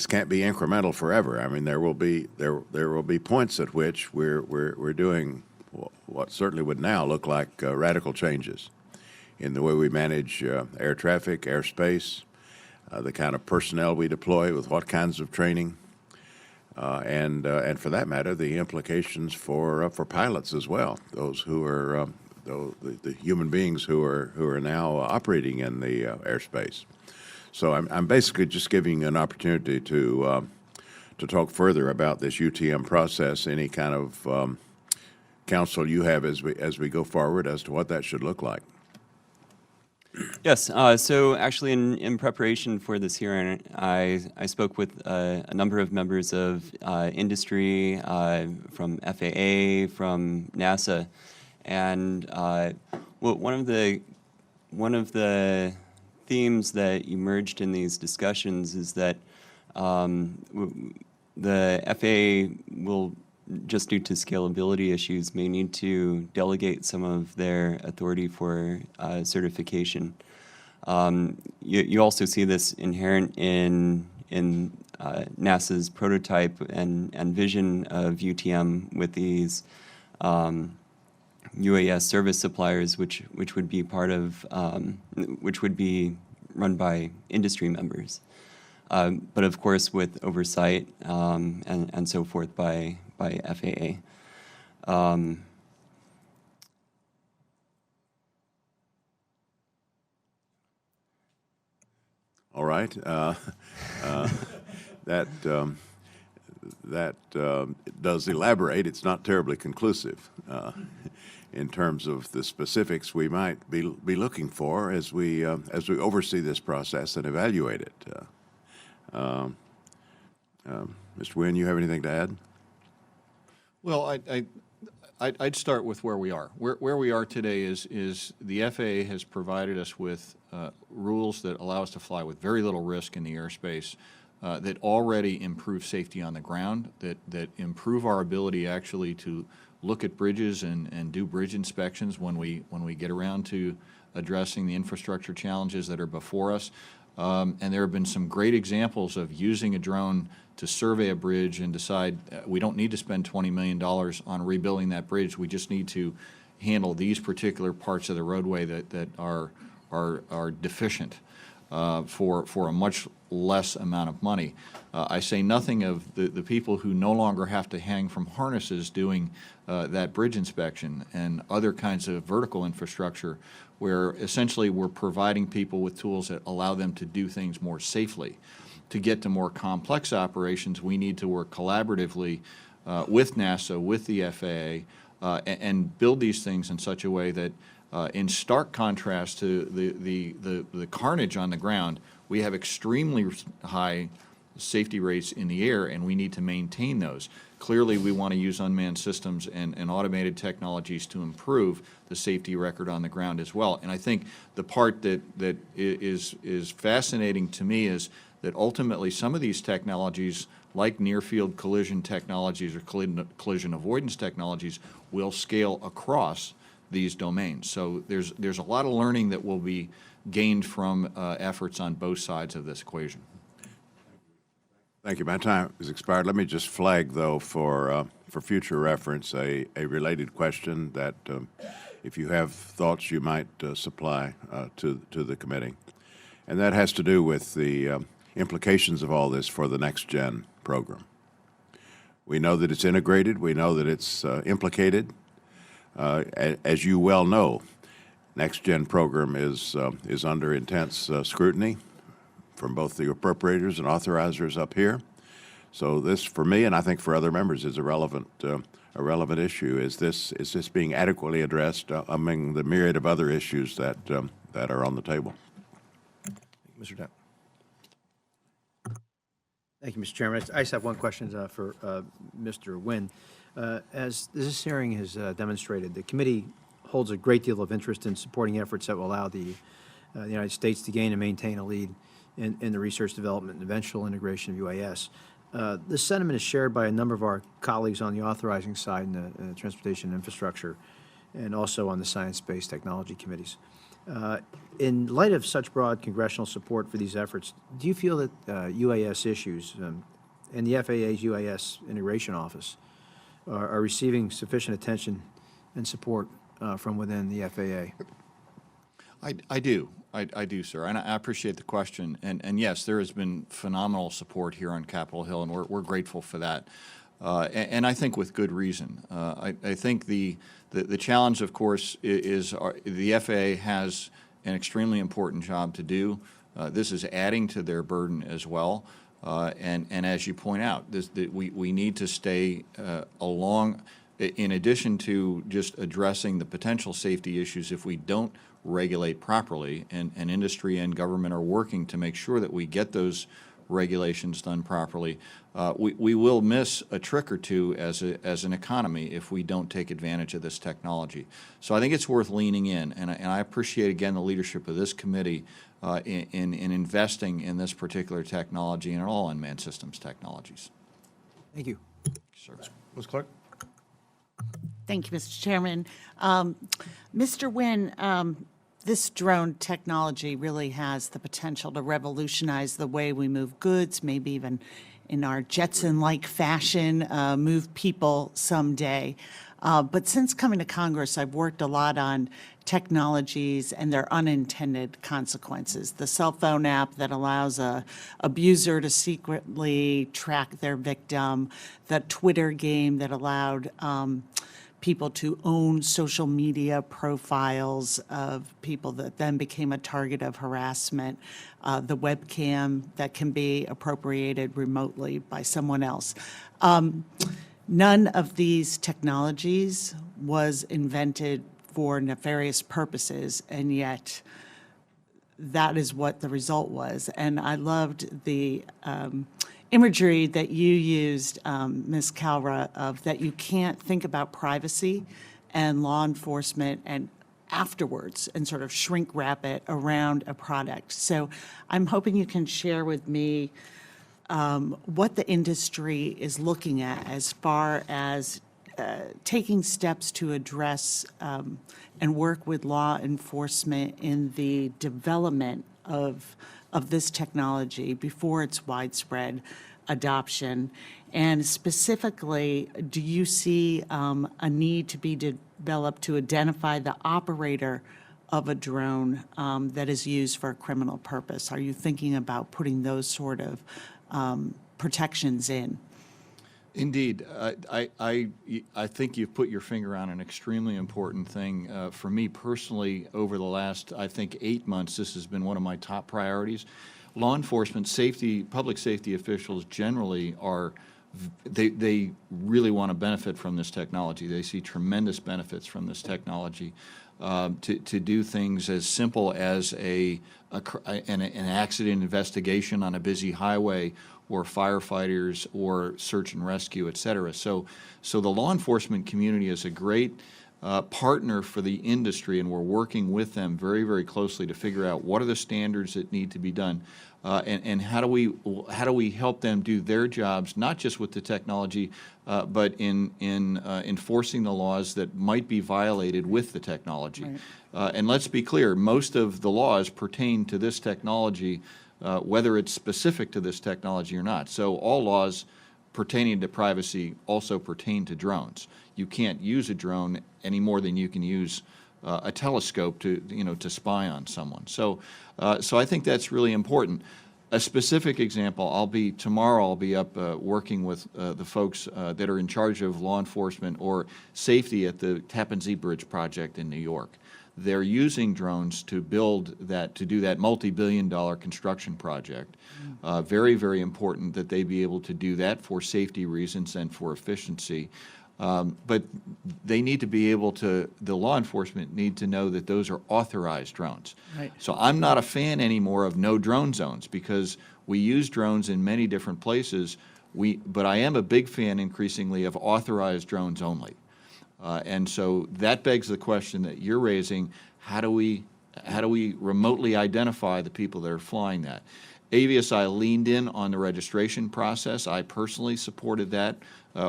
can't be incremental forever? I mean, there will be points at which we're doing what certainly would now look like radical changes in the way we manage air traffic, airspace, the kind of personnel we deploy with what kinds of training, and for that matter, the implications for pilots as well. Those who are the human beings who are now operating in the airspace. So I'm basically just giving you an opportunity to talk further about this UTM process, any kind of counsel you have as we go forward as to what that should look like. Yes, so actually in preparation for this hearing, I spoke with a number of members of industry, from FAA, from NASA, and one of the themes that emerged in these discussions is that the FAA will, just due to scalability issues, may need to delegate some of their authority for certification. You also see this inherent in NASA's prototype and vision of UTM with these UAS service suppliers, which would be part of, which would be run by industry members, but of course with oversight and so forth by FAA. All right. That does elaborate. It's not terribly conclusive in terms of the specifics we might be looking for as we oversee this process and evaluate it. Mr. Wynne, you have anything to add? Well, I'd start with where we are. Where we are today is the FAA has provided us with rules that allow us to fly with very little risk in the airspace, that already improve safety on the ground, that improve our ability actually to look at bridges and do bridge inspections when we get around to addressing the infrastructure challenges that are before us. And there have been some great examples of using a drone to survey a bridge and decide we don't need to spend $20 million on rebuilding that bridge. We just need to handle these particular parts of the roadway that are deficient for a much less amount of money. I say nothing of the people who no longer have to hang from harnesses doing that bridge inspection and other kinds of vertical infrastructure where essentially we're providing people with tools that allow them to do things more safely. To get to more complex operations, we need to work collaboratively with NASA, with the FAA, and build these things in such a way that in stark contrast to the carnage on the ground, we have extremely high safety rates in the air, and we need to maintain those. Clearly, we want to use unmanned systems and automated technologies to improve the safety record on the ground as well. And I think the part that is fascinating to me is that ultimately some of these technologies, like near-field collision technologies or collision avoidance technologies, will scale across these domains. So there's a lot of learning that will be gained from efforts on both sides of this equation. Thank you. My time has expired. Let me just flag, though, for future reference, a related question that if you have thoughts you might supply to the committee. And that has to do with the implications of all this for the Next Gen program. We know that it's integrated. We know that it's implicated. As you well know, Next Gen program is under intense scrutiny from both the appropriators and authorizers up here. So this, for me, and I think for other members, is a relevant issue. Is this being adequately addressed among the myriad of other issues that are on the table? Mr. Depp. Thank you, Mr. Chairman. I just have one question for Mr. Wynne. As this hearing has demonstrated, the committee holds a great deal of interest in supporting efforts that will allow the United States to gain and maintain a lead in the research, development, and eventual integration of UAS. This sentiment is shared by a number of our colleagues on the authorizing side in the transportation infrastructure and also on the science-based technology committees. In light of such broad congressional support for these efforts, do you feel that UAS issues and the FAA's UAS Integration Office are receiving sufficient attention and support from within the FAA? I do. I do, sir, and I appreciate the question. And yes, there has been phenomenal support here on Capitol Hill, and we're grateful for that. And I think with good reason. I think the challenge, of course, is the FAA has an extremely important job to do. This is adding to their burden as well. And as you point out, we need to stay along. In addition to just addressing the potential safety issues if we don't regulate properly, and industry and government are working to make sure that we get those regulations done properly, we will miss a trick or two as an economy if we don't take advantage of this technology. So I think it's worth leaning in, and I appreciate again the leadership of this committee in investing in this particular technology and all unmanned systems technologies. Thank you. Sir. Ms. Clark? Thank you, Mr. Chairman. Mr. Wynne, this drone technology really has the potential to revolutionize the way we move goods, maybe even in our Jetson-like fashion, move people someday. But since coming to Congress, I've worked a lot on technologies and their unintended consequences. The cell phone app that allows a abuser to secretly track their victim, the Twitter game that allowed people to own social media profiles of people that then became a target of harassment, the webcam that can be appropriated remotely by someone else. None of these technologies was invented for nefarious purposes, and yet that is what the result was. And I loved the imagery that you used, Ms. Kalra, of that you can't think about privacy and law enforcement and afterwards and sort of shrink wrap it around a product. So I'm hoping you can share with me what the industry is looking at as far as taking steps to address and work with law enforcement in the development of this technology before its widespread adoption. And specifically, do you see a need to be developed to identify the operator of a drone that is used for a criminal purpose? Are you thinking about putting those sort of protections in? Indeed. I think you've put your finger on an extremely important thing. For me personally, over the last, I think, 8 months, this has been one of my top priorities. Law enforcement, safety, public safety officials generally are, they really want to benefit from this technology. They see tremendous benefits from this technology. To do things as simple as an accident investigation on a busy highway, or firefighters, or search and rescue, et cetera. So the law enforcement community is a great partner for the industry, and we're working with them very, very closely to figure out what are the standards that need to be done, and how do we help them do their jobs, not just with the technology, but in enforcing the laws that might be violated with the technology. Right. And let's be clear, most of the laws pertain to this technology, whether it's specific to this technology or not. So all laws pertaining to privacy also pertain to drones. You can't use a drone any more than you can use a telescope to spy on someone. So I think that's really important. A specific example, tomorrow I'll be up working with the folks that are in charge of law enforcement or safety at the Tappan Zee Bridge project in New York. They're using drones to do that multi-billion-dollar construction project. Very, very important that they be able to do that for safety reasons and for efficiency. But they need to be able to, the law enforcement need to know that those are authorized drones. Right. So I'm not a fan anymore of no drone zones, because we use drones in many different places. But I am a big fan increasingly of authorized drones only. And so that begs the question that you're raising: how do we remotely identify the people that are flying that? AVSI leaned in on the registration process. I personally supported that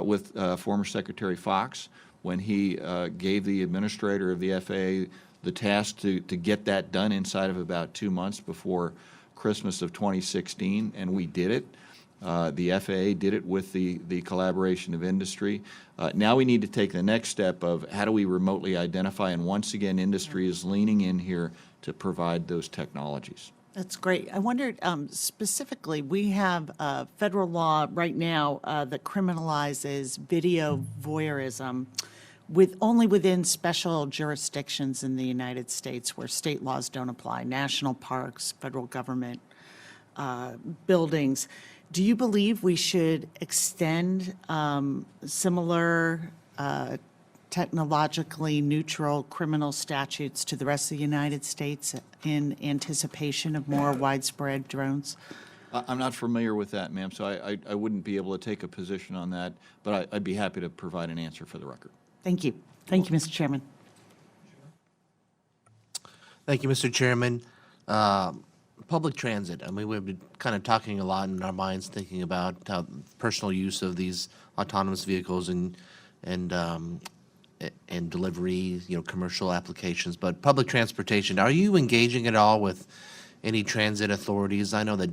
with former Secretary Fox when he gave the administrator of the FAA the task to get that done inside of about 2 months before Christmas of 2016, and we did it. The FAA did it with the collaboration of industry. Now we need to take the next step of how do we remotely identify, and once again, industry is leaning in here to provide those technologies. That's great. I wondered specifically, we have federal law right now that criminalizes video voyeurism only within special jurisdictions in the United States where state laws don't apply, national parks, federal government buildings. Do you believe we should extend similar technologically neutral criminal statutes to the rest of the United States in anticipation of more widespread drones? I'm not familiar with that, ma'am, so I wouldn't be able to take a position on that, but I'd be happy to provide an answer for the record. Thank you. Thank you, Mr. Chairman. Thank you, Mr. Chairman. Public transit. I mean, we've been kind of talking a lot in our minds, thinking about how personal use of these autonomous vehicles and delivery, commercial applications. But public transportation, are you engaging at all with any transit authorities? I know that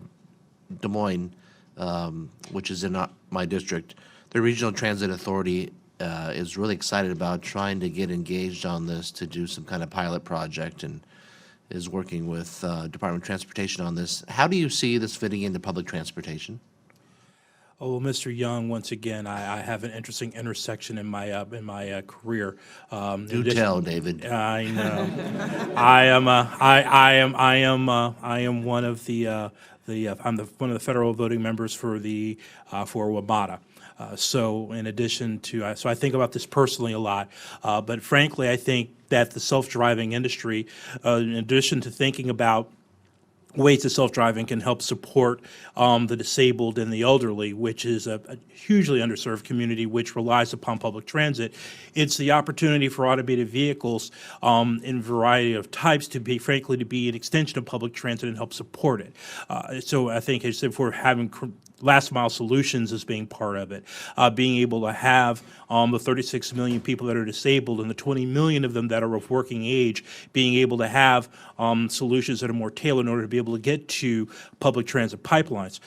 Des Moines, which is in my district, the Regional Transit Authority is really excited about trying to get engaged on this to do some kind of pilot project, and is working with Department of Transportation on this. How do you see this fitting into public transportation? Oh, well, Mr. Young, once again, I have an interesting intersection in my career. Do tell, David. I know. I am one of the federal voting members for WMATA. So in addition to, so I think about this personally a lot, but frankly, I think that the self-driving industry, in addition to thinking about ways that self-driving can help support the disabled and the elderly, which is a hugely underserved community which relies upon public transit. It's the opportunity for automated vehicles in a variety of types to be, frankly, to be an extension of public transit and help support it. So I think as if we're having last mile solutions as being part of it, being able to have the 36 million people that are disabled and the 20 million of them that are of working age, being able to have solutions that are more tailored in order to be able to get to public transit pipelines.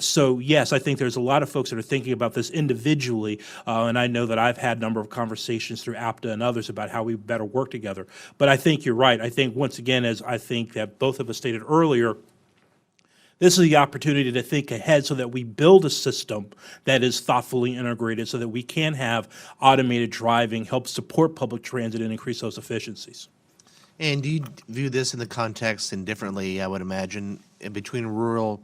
So yes, I think there's a lot of folks that are thinking about this individually, and I know that I've had a number of conversations through APTA and others about how we better work together. But I think you're right. I think once again, as I think that both of us stated earlier, this is the opportunity to think ahead so that we build a system that is thoughtfully integrated so that we can have automated driving, help support public transit, and increase those efficiencies. And do you view this in the context and differently, I would imagine, in between rural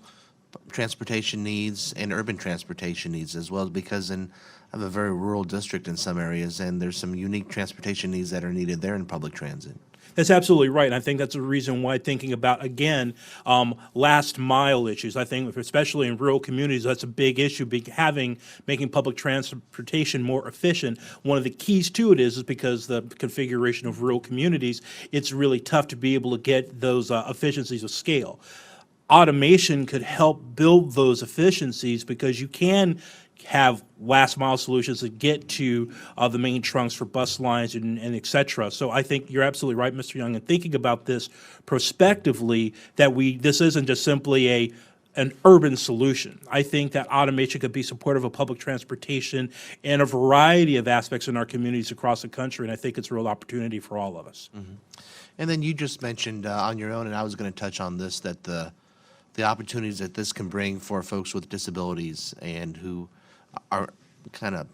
transportation needs and urban transportation needs as well? Because I have a very rural district in some areas, and there's some unique transportation needs that are needed there in public transit. That's absolutely right. And I think that's the reason why thinking about, again, last mile issues. I think especially in rural communities, that's a big issue, making public transportation more efficient. One of the keys to it is because the configuration of rural communities, it's really tough to be able to get those efficiencies of scale. Automation could help build those efficiencies because you can have last mile solutions that get to the main trunks for bus lines and et cetera. So I think you're absolutely right, Mr. Young, in thinking about this prospectively, that this isn't just simply an urban solution. I think that automation could be supportive of public transportation and a variety of aspects in our communities across the country, and I think it's a real opportunity for all of us. Mm-hmm. And then you just mentioned on your own, and I was going to touch on this, that the opportunities that this can bring for folks with disabilities and who are kind of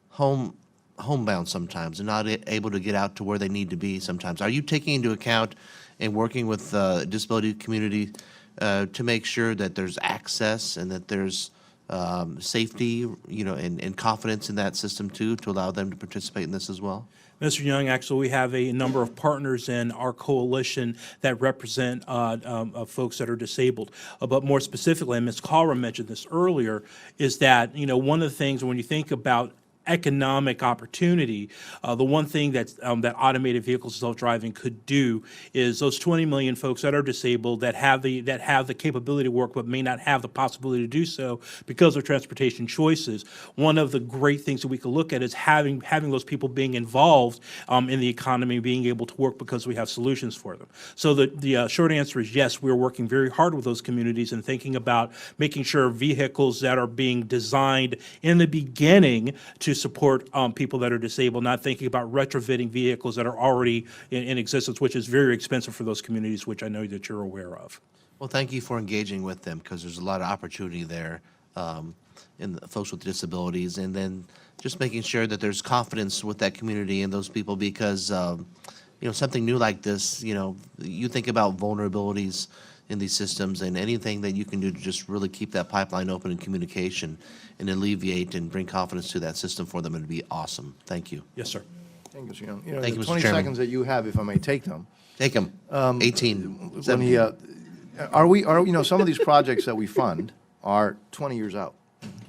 homebound sometimes and not able to get out to where they need to be sometimes. Are you taking into account and working with the disability community to make sure that there's access and that there's safety, and confidence in that system too, to allow them to participate in this as well? Mr. Young, actually, we have a number of partners in our coalition that represent folks that are disabled. But more specifically, and Ms. Kalra mentioned this earlier, is that, one of the things when you think about economic opportunity, the one thing that automated vehicles self-driving could do is those 20 million folks that are disabled that have the capability to work but may not have the possibility to do so because of transportation choices. One of the great things that we could look at is having those people being involved in the economy, being able to work because we have solutions for them. So the short answer is yes, we're working very hard with those communities and thinking about making sure vehicles that are being designed in the beginning to support people that are disabled, not thinking about retrofitting vehicles that are already in existence, which is very expensive for those communities, which I know that you're aware of. Well, thank you for engaging with them, because there's a lot of opportunity there in the folks with disabilities, and then just making sure that there's confidence with that community and those people, because something new like this, you think about vulnerabilities in these systems, and anything that you can do to just really keep that pipeline open in communication and alleviate and bring confidence to that system for them would be awesome. Thank you. Yes, sir. Thank you, Mr. Young. Thank you, The Mr. 20 Chairman. seconds that you have, if I may take them. Take them. 18. When 17. some of these projects that we fund are 20 years out,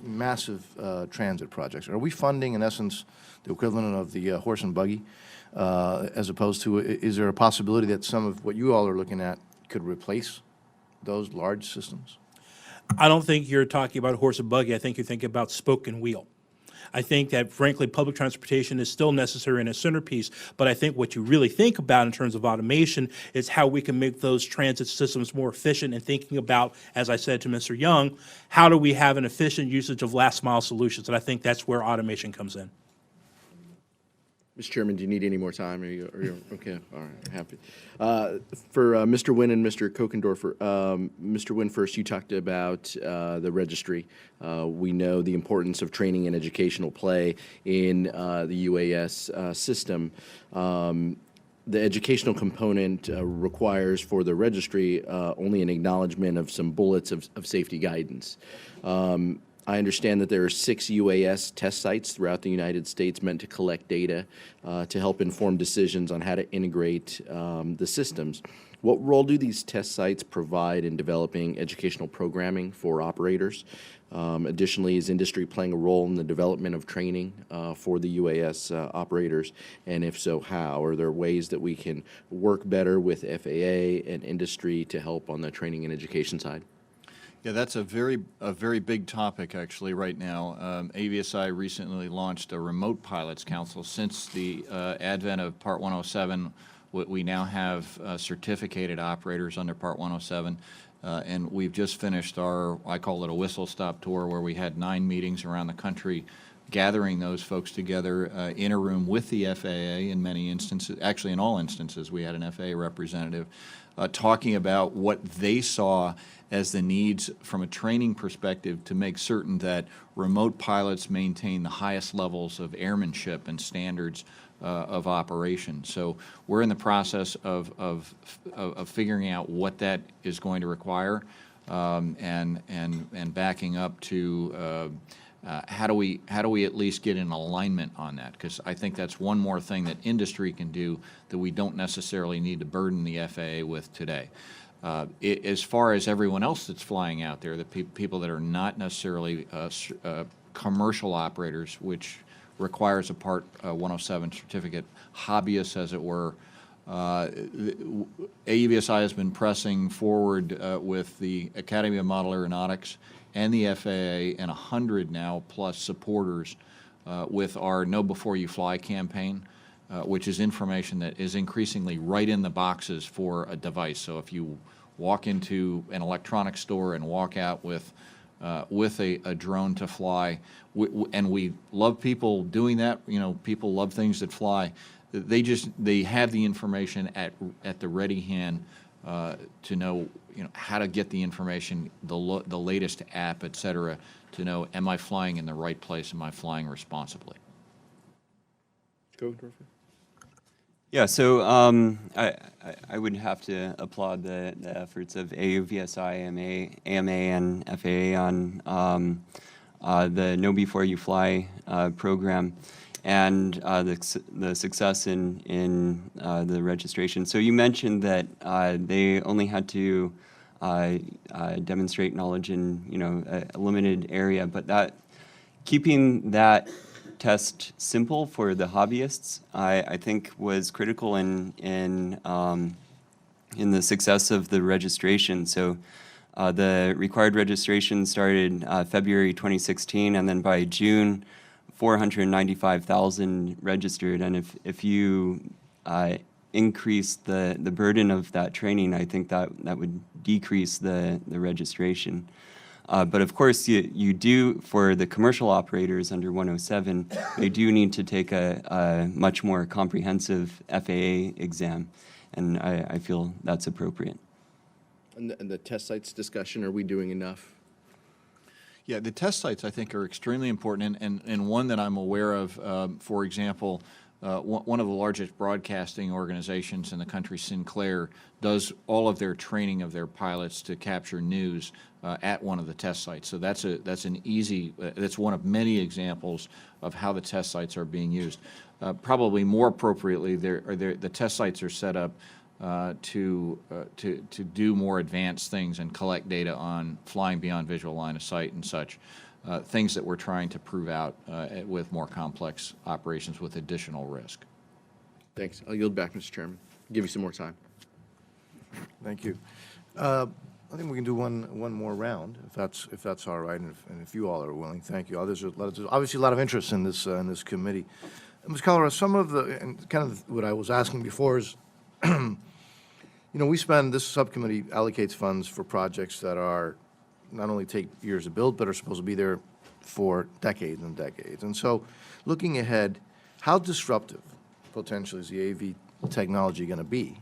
massive transit projects. Are we funding, in essence, the equivalent of the horse and buggy, as opposed to, is there a possibility that some of what you all are looking at could replace those large systems? I don't think you're talking about horse and buggy. I think you're thinking about spoke and wheel. I think that, frankly, public transportation is still necessary in a centerpiece, but I think what you really think about in terms of automation is how we can make those transit systems more efficient, and thinking about, as I said to Mr. Young, how do we have an efficient usage of last mile solutions? And I think that's where automation comes in. Mr. Chairman, do you need any more time? Are you okay? All right, happy. For Mr. Wynne and Mr. Kochenderfer, Mr. Wynne, first, you talked about the registry. We know the importance of training and educational play in the UAS system. The educational component requires for the registry only an acknowledgement of some bullets of safety guidance. I understand that there are 6 UAS test sites throughout the United States meant to collect data to help inform decisions on how to integrate the systems. What role do these test sites provide in developing educational programming for operators? Additionally, is industry playing a role in the development of training for the UAS operators? And if so, how? Are there ways that we can work better with FAA and industry to help on the training and education side? Yeah, that's a very big topic actually right now. AVSI recently launched a remote pilots council. Since the advent of Part 107, we now have certificated operators under Part 107. And we've just finished our, I call it a whistle-stop tour, where we had 9 meetings around the country, gathering those folks together in a room with the FAA in many instances. Actually, in all instances, we had an FAA representative talking about what they saw as the needs from a training perspective to make certain that remote pilots maintain the highest levels of airmanship and standards of operation. So we're in the process of figuring out what that is going to require, and backing up to how do we at least get in alignment on that? Because I think that's one more thing that industry can do that we don't necessarily need to burden the FAA with today. As far as everyone else that's flying out there, the people that are not necessarily commercial operators, which requires a Part 107 certificate, hobbyists, as it were. AVSI has been pressing forward with the Academy of Model Aeronautics and the FAA and 100 now plus supporters with our Know Before You Fly campaign, which is information that is increasingly right in the boxes for a device. So if you walk into an electronics store and walk out with a drone to fly, and we love people doing that. You know, people love things that fly. They have the information at the ready hand to know, how to get the information, the latest app, et cetera, to know, am I flying in the right place? Am I flying responsibly? Kochenderfer? Yeah, so I would have to applaud the efforts of AUVSI, AMA, and FAA on the Know Before You Fly program, and the success in the registration. So you mentioned that they only had to demonstrate knowledge in a limited area, but that keeping that test simple for the hobbyists, I think, was critical in the success of the registration. So the required registration started February 2016, and then by June, 495,000 registered. And if you increase the burden of that training, I think that would decrease the registration. But of course, you do, for the commercial operators under 107, they do need to take a much more comprehensive FAA exam, and I feel that's appropriate. And the test sites discussion, are we doing enough? Yeah, the test sites, I think, are extremely important, and one that I'm aware of, for example, one of the largest broadcasting organizations in the country, Sinclair, does all of their training of their pilots to capture news at one of the test sites. So that's an easy, that's one of many examples of how the test sites are being used. Probably more appropriately, the test sites are set up to do more advanced things and collect data on flying beyond visual line of sight and such. Things that we're trying to prove out with more complex operations with additional risk. Thanks. I'll yield back, Mr. Chairman. Give you some more time. Thank you. I think we can do one more round, if that's all right, and if you all are willing. Thank you. There's obviously a lot of interest in this committee. Ms. Kalra, some of the, and kind of what I was asking before is, this subcommittee allocates funds for projects that are not only take years to build, but are supposed to be there for decades and decades. And so, looking ahead, how disruptive potentially is the AV technology going to be?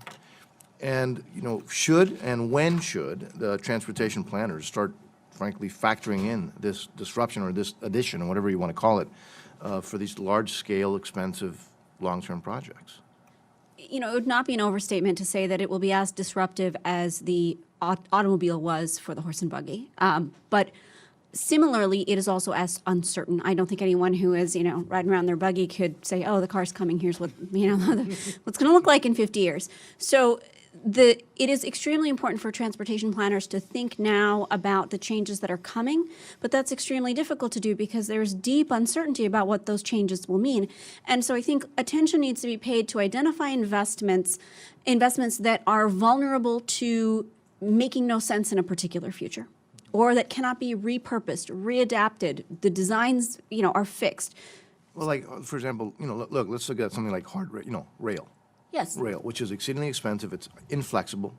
And, should and when should the transportation planners start, frankly, factoring in this disruption or this addition, or whatever you want to call it, for these large-scale, expensive, long-term projects? It would not be an overstatement to say that it will be as disruptive as the automobile was for the horse and buggy. But similarly, it is also as uncertain. I don't think anyone who is, riding around their buggy could say, oh, the car's coming, here's what, what's going to look like in 50 years. So it is extremely important for transportation planners to think now about the changes that are coming, but that's extremely difficult to do because there's deep uncertainty about what those changes will mean. And so I think attention needs to be paid to identify investments that are vulnerable to making no sense in a particular future, or that cannot be repurposed, readapted. The designs, are fixed. Well, like, for example, look, let's look at something like rail. Yes. Rail, which is exceedingly expensive, it's inflexible.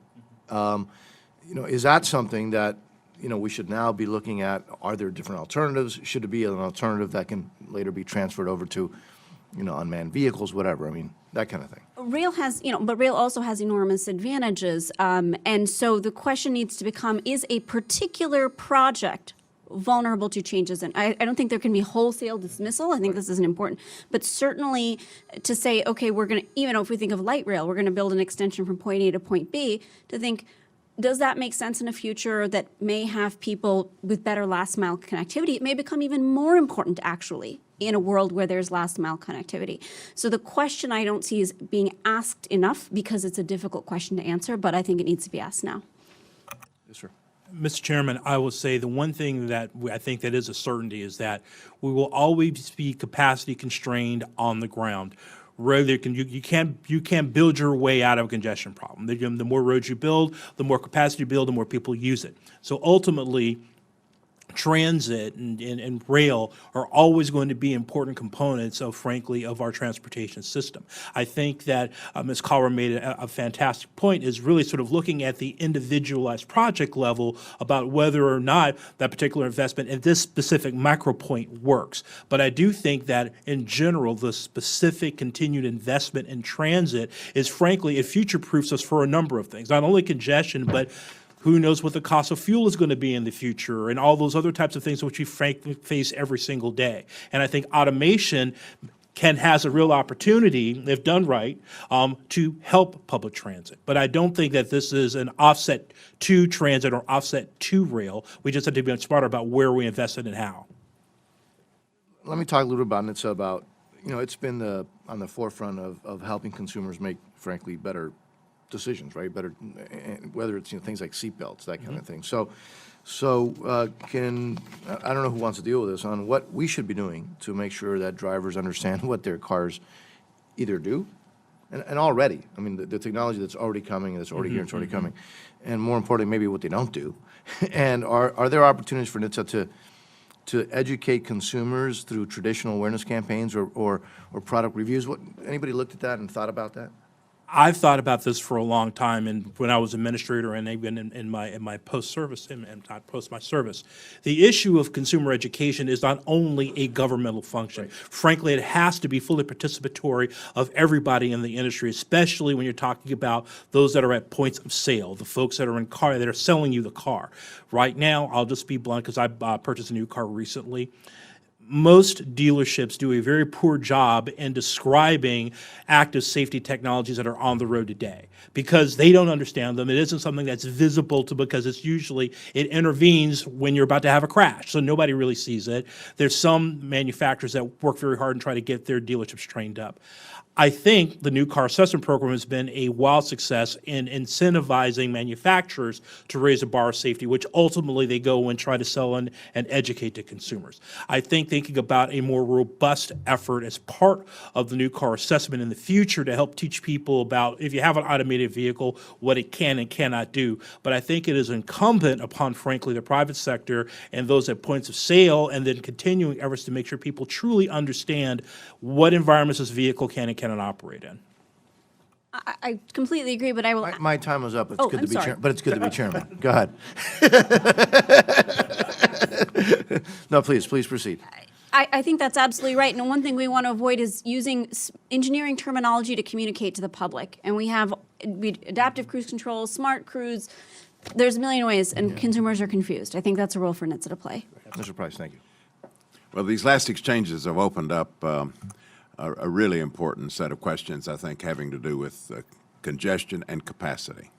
Is that something that, we should now be looking at? Are there different alternatives? Should it be an alternative that can later be transferred over to, unmanned vehicles, whatever? I mean, that kind of thing. Rail has, but rail also has enormous advantages. And so the question needs to become, is a particular project vulnerable to changes? And I don't think there can be wholesale dismissal. I think this is important. But certainly to say, okay, we're going to, even if we think of light rail, we're going to build an extension from point A to point B, to think, does that make sense in a future that may have people with better last mile connectivity? It may become even more important, actually, in a world where there's last mile connectivity. So the question I don't see is being asked enough because it's a difficult question to answer, but I think it needs to be asked now. Yes, sir. Mr. Chairman, I will say the one thing that I think that is a certainty is that we will always be capacity constrained on the ground. You can't build your way out of a congestion problem. The more roads you build, the more capacity you build, the more people use it. So ultimately, transit and rail are always going to be important components of, frankly, of our transportation system. I think that Ms. Kalra made a fantastic point, is really sort of looking at the individualized project level about whether or not that particular investment in this specific micro point works. But I do think that in general, the specific continued investment in transit is, frankly, it future-proofs us for a number of things, not only congestion, but who knows what the cost of fuel is going to be in the future, and all those other types of things which we frankly face every single day. And I think automation has a real opportunity, if done right, to help public transit. But I don't think that this is an offset to transit or offset to rail. We just have to be much smarter about where we invest it and how. Let me talk a little bit about NHTSA about, it's been on the forefront of helping consumers make, frankly, better decisions, right? Better, whether it's things like seatbelts, that kind of thing. So I don't know who wants to deal with this, on what we should be doing to make sure that drivers understand what their cars either do, and already, I mean, the technology that's already coming, that's already here, it's already coming, and more importantly, maybe what they don't do. And are there opportunities for NHTSA to educate consumers through traditional awareness campaigns or product reviews? Anybody looked at that and thought about that? I've thought about this for a long time, and when I was administrator and even in my post-service, and not post my service, the issue of consumer education is not only a governmental function. Right. Frankly, it has to be fully participatory of everybody in the industry, especially when you're talking about those that are at points of sale, the folks that are in car, that are selling you the car. Right now, I'll just be blunt because I purchased a new car recently. Most dealerships do a very poor job in describing active safety technologies that are on the road today because they don't understand them. It isn't something that's visible to, because it intervenes when you're about to have a crash, so nobody really sees it. There's some manufacturers that work very hard and try to get their dealerships trained up. I think the new car assessment program has been a wild success in incentivizing manufacturers to raise the bar of safety, which ultimately they go and try to sell and educate to consumers. I think thinking about a more robust effort as part of the new car assessment in the future to help teach people about, if you have an automated vehicle, what it can and cannot do. But I think it is incumbent upon, frankly, the private sector and those at points of sale, and then continuing efforts to make sure people truly understand what environments this vehicle can and cannot operate in. I completely agree, but I will. My time was up. It's Oh, good I'm to be sorry. chairman, but it's good to be chairman. Go ahead. No, please proceed. I think that's absolutely right. And one thing we want to avoid is using engineering terminology to communicate to the public. And we have adaptive cruise control, smart cruise. There's a million ways, and consumers are confused. I think that's a role for NHTSA to play. Mr. Price, thank you. Well, these last exchanges have opened up a really important set of questions, I think, having to do with congestion and capacity.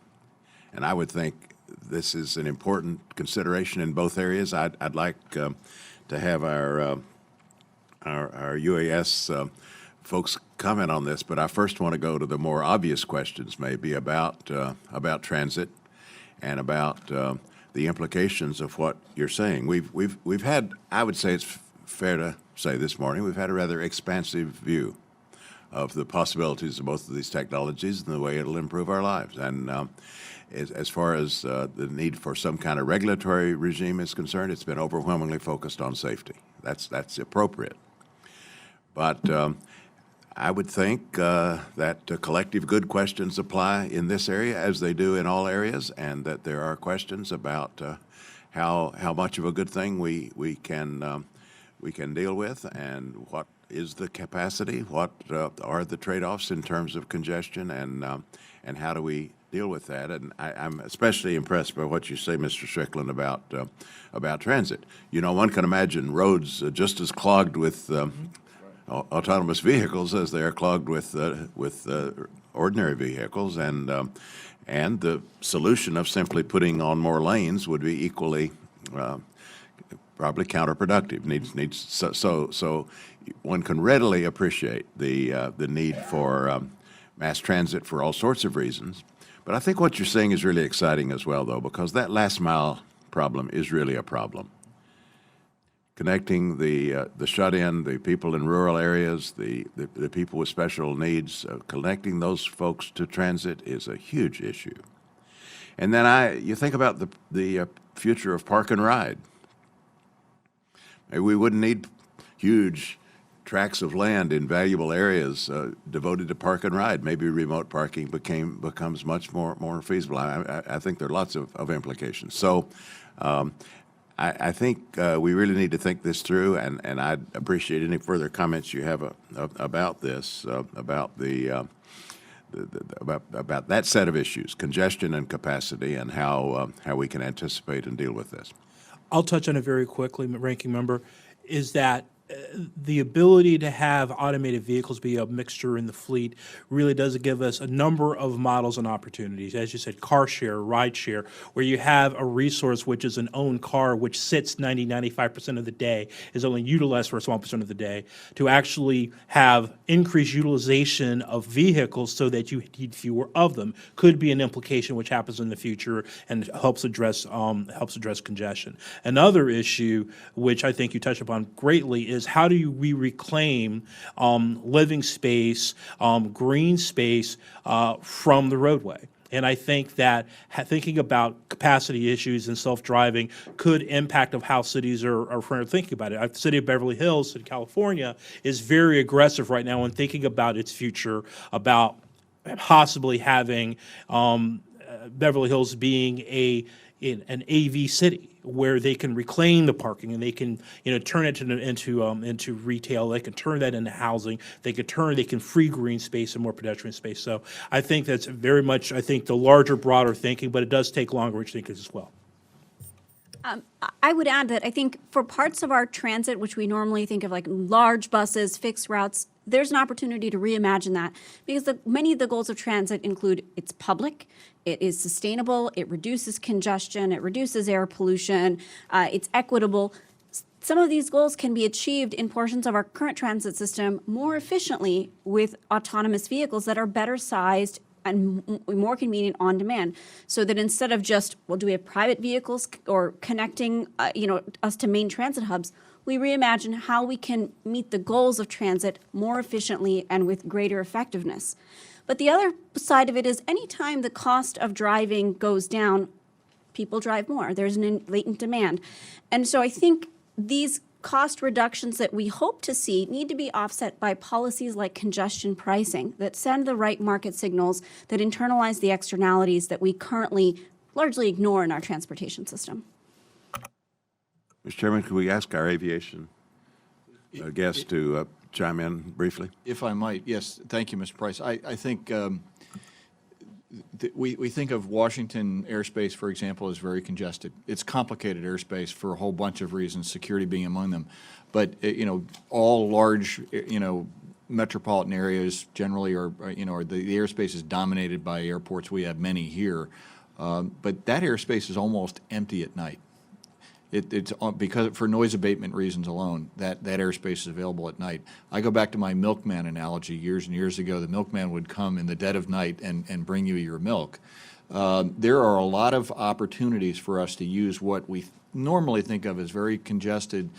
And I would think this is an important consideration in both areas. I'd like to have our UAS folks comment on this, but I first want to go to the more obvious questions, maybe about transit and about the implications of what you're saying. We've had, I would say it's fair to say this morning, we've had a rather expansive view of the possibilities of both of these technologies and the way it'll improve our lives. And as far as the need for some kind of regulatory regime is concerned, it's been overwhelmingly focused on safety. That's appropriate. But I would think that collective good questions apply in this area as they do in all areas, and that there are questions about how much of a good thing we can deal with, and what is the capacity, what are the trade-offs in terms of congestion, and how do we deal with that. And I'm especially impressed by what you say, Mr. Strickland, about transit. You know, one can imagine roads just as clogged with autonomous vehicles as they are clogged with ordinary vehicles, and the solution of simply putting on more lanes would be equally probably counterproductive. So one can readily appreciate the need for mass transit for all sorts of reasons. But I think what you're saying is really exciting as well, though, because that last mile problem is really a problem. Connecting the shut-in, the people in rural areas, the people with special needs, connecting those folks to transit is a huge issue. And then you think about the future of park and ride. Maybe we wouldn't need huge tracts of land in valuable areas devoted to park and ride. Maybe remote parking becomes much more feasible. I think there are lots of implications. So I think we really need to think this through, and I'd appreciate any further comments you have about this, about that set of issues, congestion and capacity, and how we can anticipate and deal with this. I'll touch on it very quickly, Ranking Member, is that the ability to have automated vehicles be a mixture in the fleet really does give us a number of models and opportunities. As you said, car share, ride share, where you have a resource which is an owned car which sits 95% of the day, is only utilized for a small percent of the day, to actually have increased utilization of vehicles so that you need fewer of them could be an implication which happens in the future and helps address congestion. Another issue which I think you touched upon greatly is how do we reclaim living space, green space from the roadway? And I think that thinking about capacity issues and self-driving could impact of how cities are thinking about it. The city of Beverly Hills in California is very aggressive right now in thinking about its future, about possibly having Beverly Hills being an AV city, where they can reclaim the parking and they can, turn it into retail. They can turn that into housing. They can free green space and more pedestrian space. So I think that's very much, the larger, broader thinking, but it does take longer reach thinking as well. I would add that I think for parts of our transit, which we normally think of like large buses, fixed routes, there's an opportunity to reimagine that, because many of the goals of transit include it's public, it is sustainable, it reduces congestion, it reduces air pollution, it's equitable. Some of these goals can be achieved in portions of our current transit system more efficiently with autonomous vehicles that are better sized and more convenient on demand, so that instead of just, well, do we have private vehicles or connecting, us to main transit hubs, we reimagine how we can meet the goals of transit more efficiently and with greater effectiveness. But the other side of it is anytime the cost of driving goes down, people drive more. There's an latent demand. And so I think these cost reductions that we hope to see need to be offset by policies like congestion pricing that send the right market signals, that internalize the externalities that we currently largely ignore in our transportation system. Mr. Chairman, could we ask our aviation guest to chime in briefly? If I might, yes. Thank you, Mr. Price. I think we think of Washington airspace, for example, as very congested. It's complicated airspace for a whole bunch of reasons, security being among them. But all large metropolitan areas generally are the airspace is dominated by airports. We have many here, but that airspace is almost empty at night. it's because for noise abatement reasons alone, that airspace is available at night. I go back to my milkman analogy years and years ago. The milkman would come in the dead of night and bring you your milk. There are a lot of opportunities for us to use what we normally think of as very congested,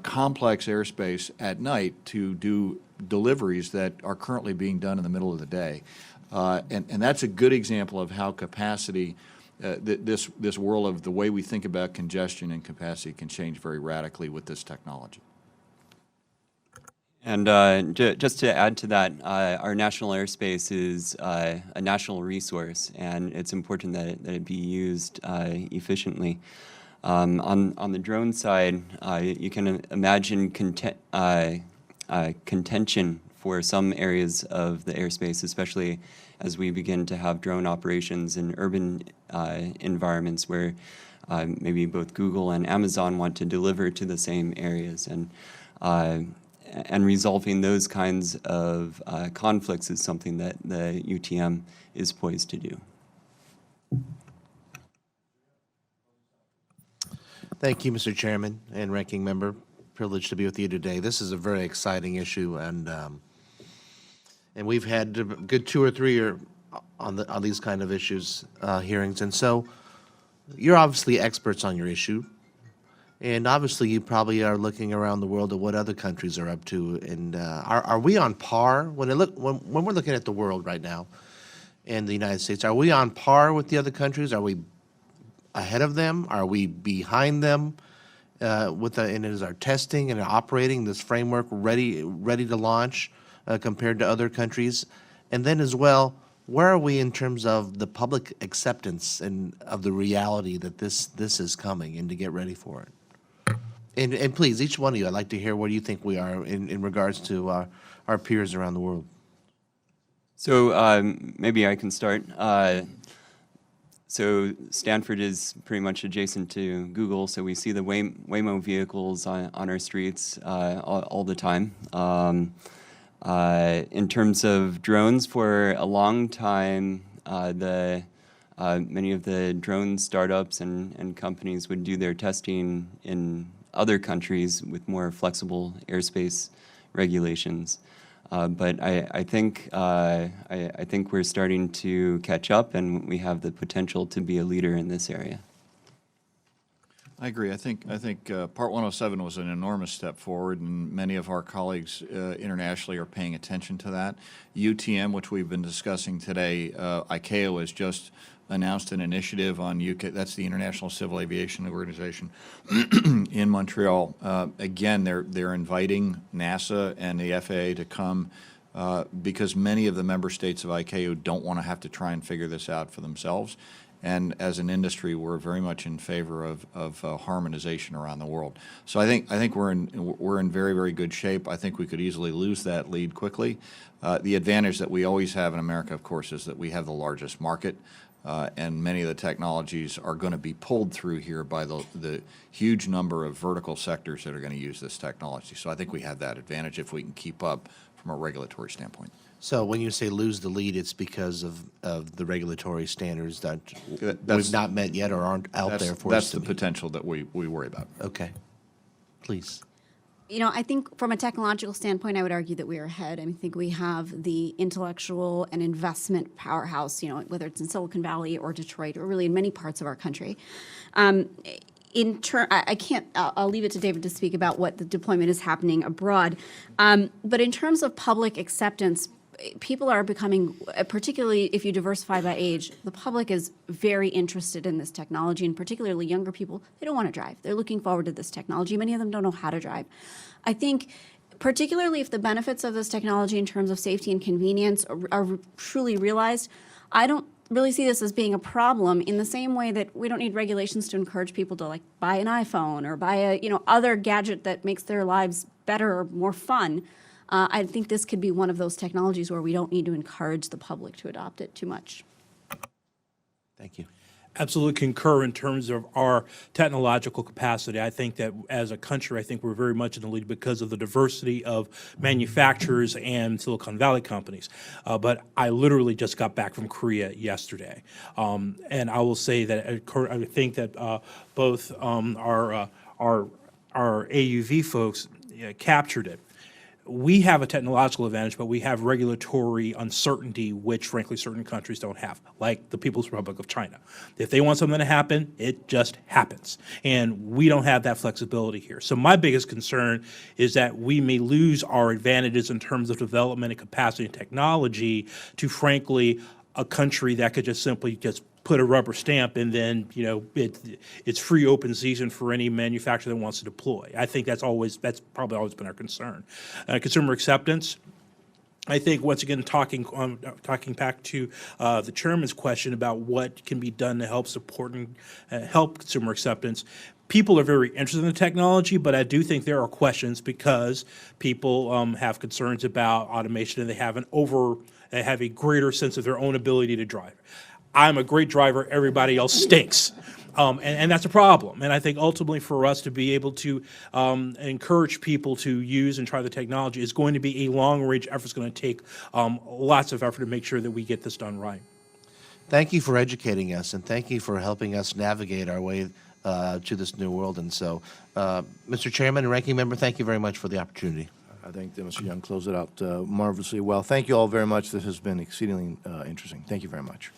complex airspace at night to do deliveries that are currently being done in the middle of the day. And that's a good example of how capacity, this world of the way we think about congestion and capacity can change very radically with this technology. And just to add to that, our national airspace is a national resource, and it's important that it be used efficiently. On the drone side, you can imagine contention for some areas of the airspace, especially as we begin to have drone operations in urban environments where maybe both Google and Amazon want to deliver to the same areas. And resolving those kinds of conflicts is something that the UTM is poised to do. Thank you, Mr. Chairman and Ranking Member. Privileged to be with you today. This is a very exciting issue, and we've had a good 2 or 3 on these kind of issues hearings, and so you're obviously experts on your issue, and obviously you probably are looking around the world at what other countries are up to, and are we on par when we're looking at the world right now and the United States? Are we on par with the other countries? Are we ahead of them? Are we behind them? And is our testing and operating this framework ready to launch compared to other countries? And then as well, where are we in terms of the public acceptance and of the reality that this is coming and to get ready for it? And please, each one of you, I'd like to hear where you think we are in regards to our peers around the world. So maybe I can start. So Stanford is pretty much adjacent to Google, so we see the Waymo vehicles on our streets all the time. In terms of drones, for a long time, many of the drone startups and companies would do their testing in other countries with more flexible airspace regulations. But I think we're starting to catch up, and we have the potential to be a leader in this area. I agree. I think Part 107 was an enormous step forward, and many of our colleagues internationally are paying attention to that. UTM, which we've been discussing today, ICAO has just announced an initiative on UK, that's the International Civil Aviation Organization in Montreal. Again, they're inviting NASA and the FAA to come because many of the member states of ICAO don't want to have to try and figure this out for themselves. And as an industry, we're very much in favor of harmonization around the world. So I think we're in very, very good shape. I think we could easily lose that lead quickly. The advantage that we always have in America, of course, is that we have the largest market. And many of the technologies are going to be pulled through here by the huge number of vertical sectors that are going to use this technology. So I think we have that advantage if we can keep up from a regulatory standpoint. So when you say lose the lead, it's because of the regulatory standards that we've not met yet or aren't out there for us. That's the potential that we worry about. Okay. Please. You know, I think from a technological standpoint, I would argue that we are ahead. I think we have the intellectual and investment powerhouse, you know, whether it's in Silicon Valley or Detroit or really in many parts of our country. I'll leave it to David to speak about what the deployment is happening abroad. But in terms of public acceptance, people are becoming, particularly if you diversify by age, the public is very interested in this technology, and particularly younger people, they don't want to drive. They're looking forward to this technology. Many of them don't know how to drive. I think particularly if the benefits of this technology in terms of safety and convenience are truly realized, I don't really see this as being a problem in the same way that we don't need regulations to encourage people to like buy an iPhone or buy a, other gadget that makes their lives better or more fun. I think this could be one of those technologies where we don't need to encourage the public to adopt it too much. Thank you. Absolutely concur in terms of our technological capacity. I think that as a country, I think we're very much in the lead because of the diversity of manufacturers and Silicon Valley companies. But I literally just got back from Korea yesterday. And I will say that I think that both our AUV folks captured it. We have a technological advantage, but we have regulatory uncertainty, which frankly certain countries don't have, like the People's Republic of China. If they want something to happen, it just happens. And we don't have that flexibility here. So my biggest concern is that we may lose our advantages in terms of development and capacity and technology to, frankly, a country that could just simply just put a rubber stamp and then, it's free open season for any manufacturer that wants to deploy. I think that's probably always been our concern. Consumer acceptance. I think, once again, talking back to the chairman's question about what can be done to help support and help consumer acceptance, people are very interested in the technology, but I do think there are questions because people have concerns about automation and they have a greater sense of their own ability to drive. I'm a great driver, everybody else stinks. And that's a problem. And I think ultimately for us to be able to encourage people to use and try the technology is going to be a long-range effort. It's going to take lots of effort to make sure that we get this done right. Thank you for educating us, and thank you for helping us navigate our way to this new world. And so, Mr. Chairman and Ranking Member, thank you very much for the opportunity. I think that Mr. Young closed it out marvelously well. Thank you all very much. This has been exceedingly interesting. Thank you very much.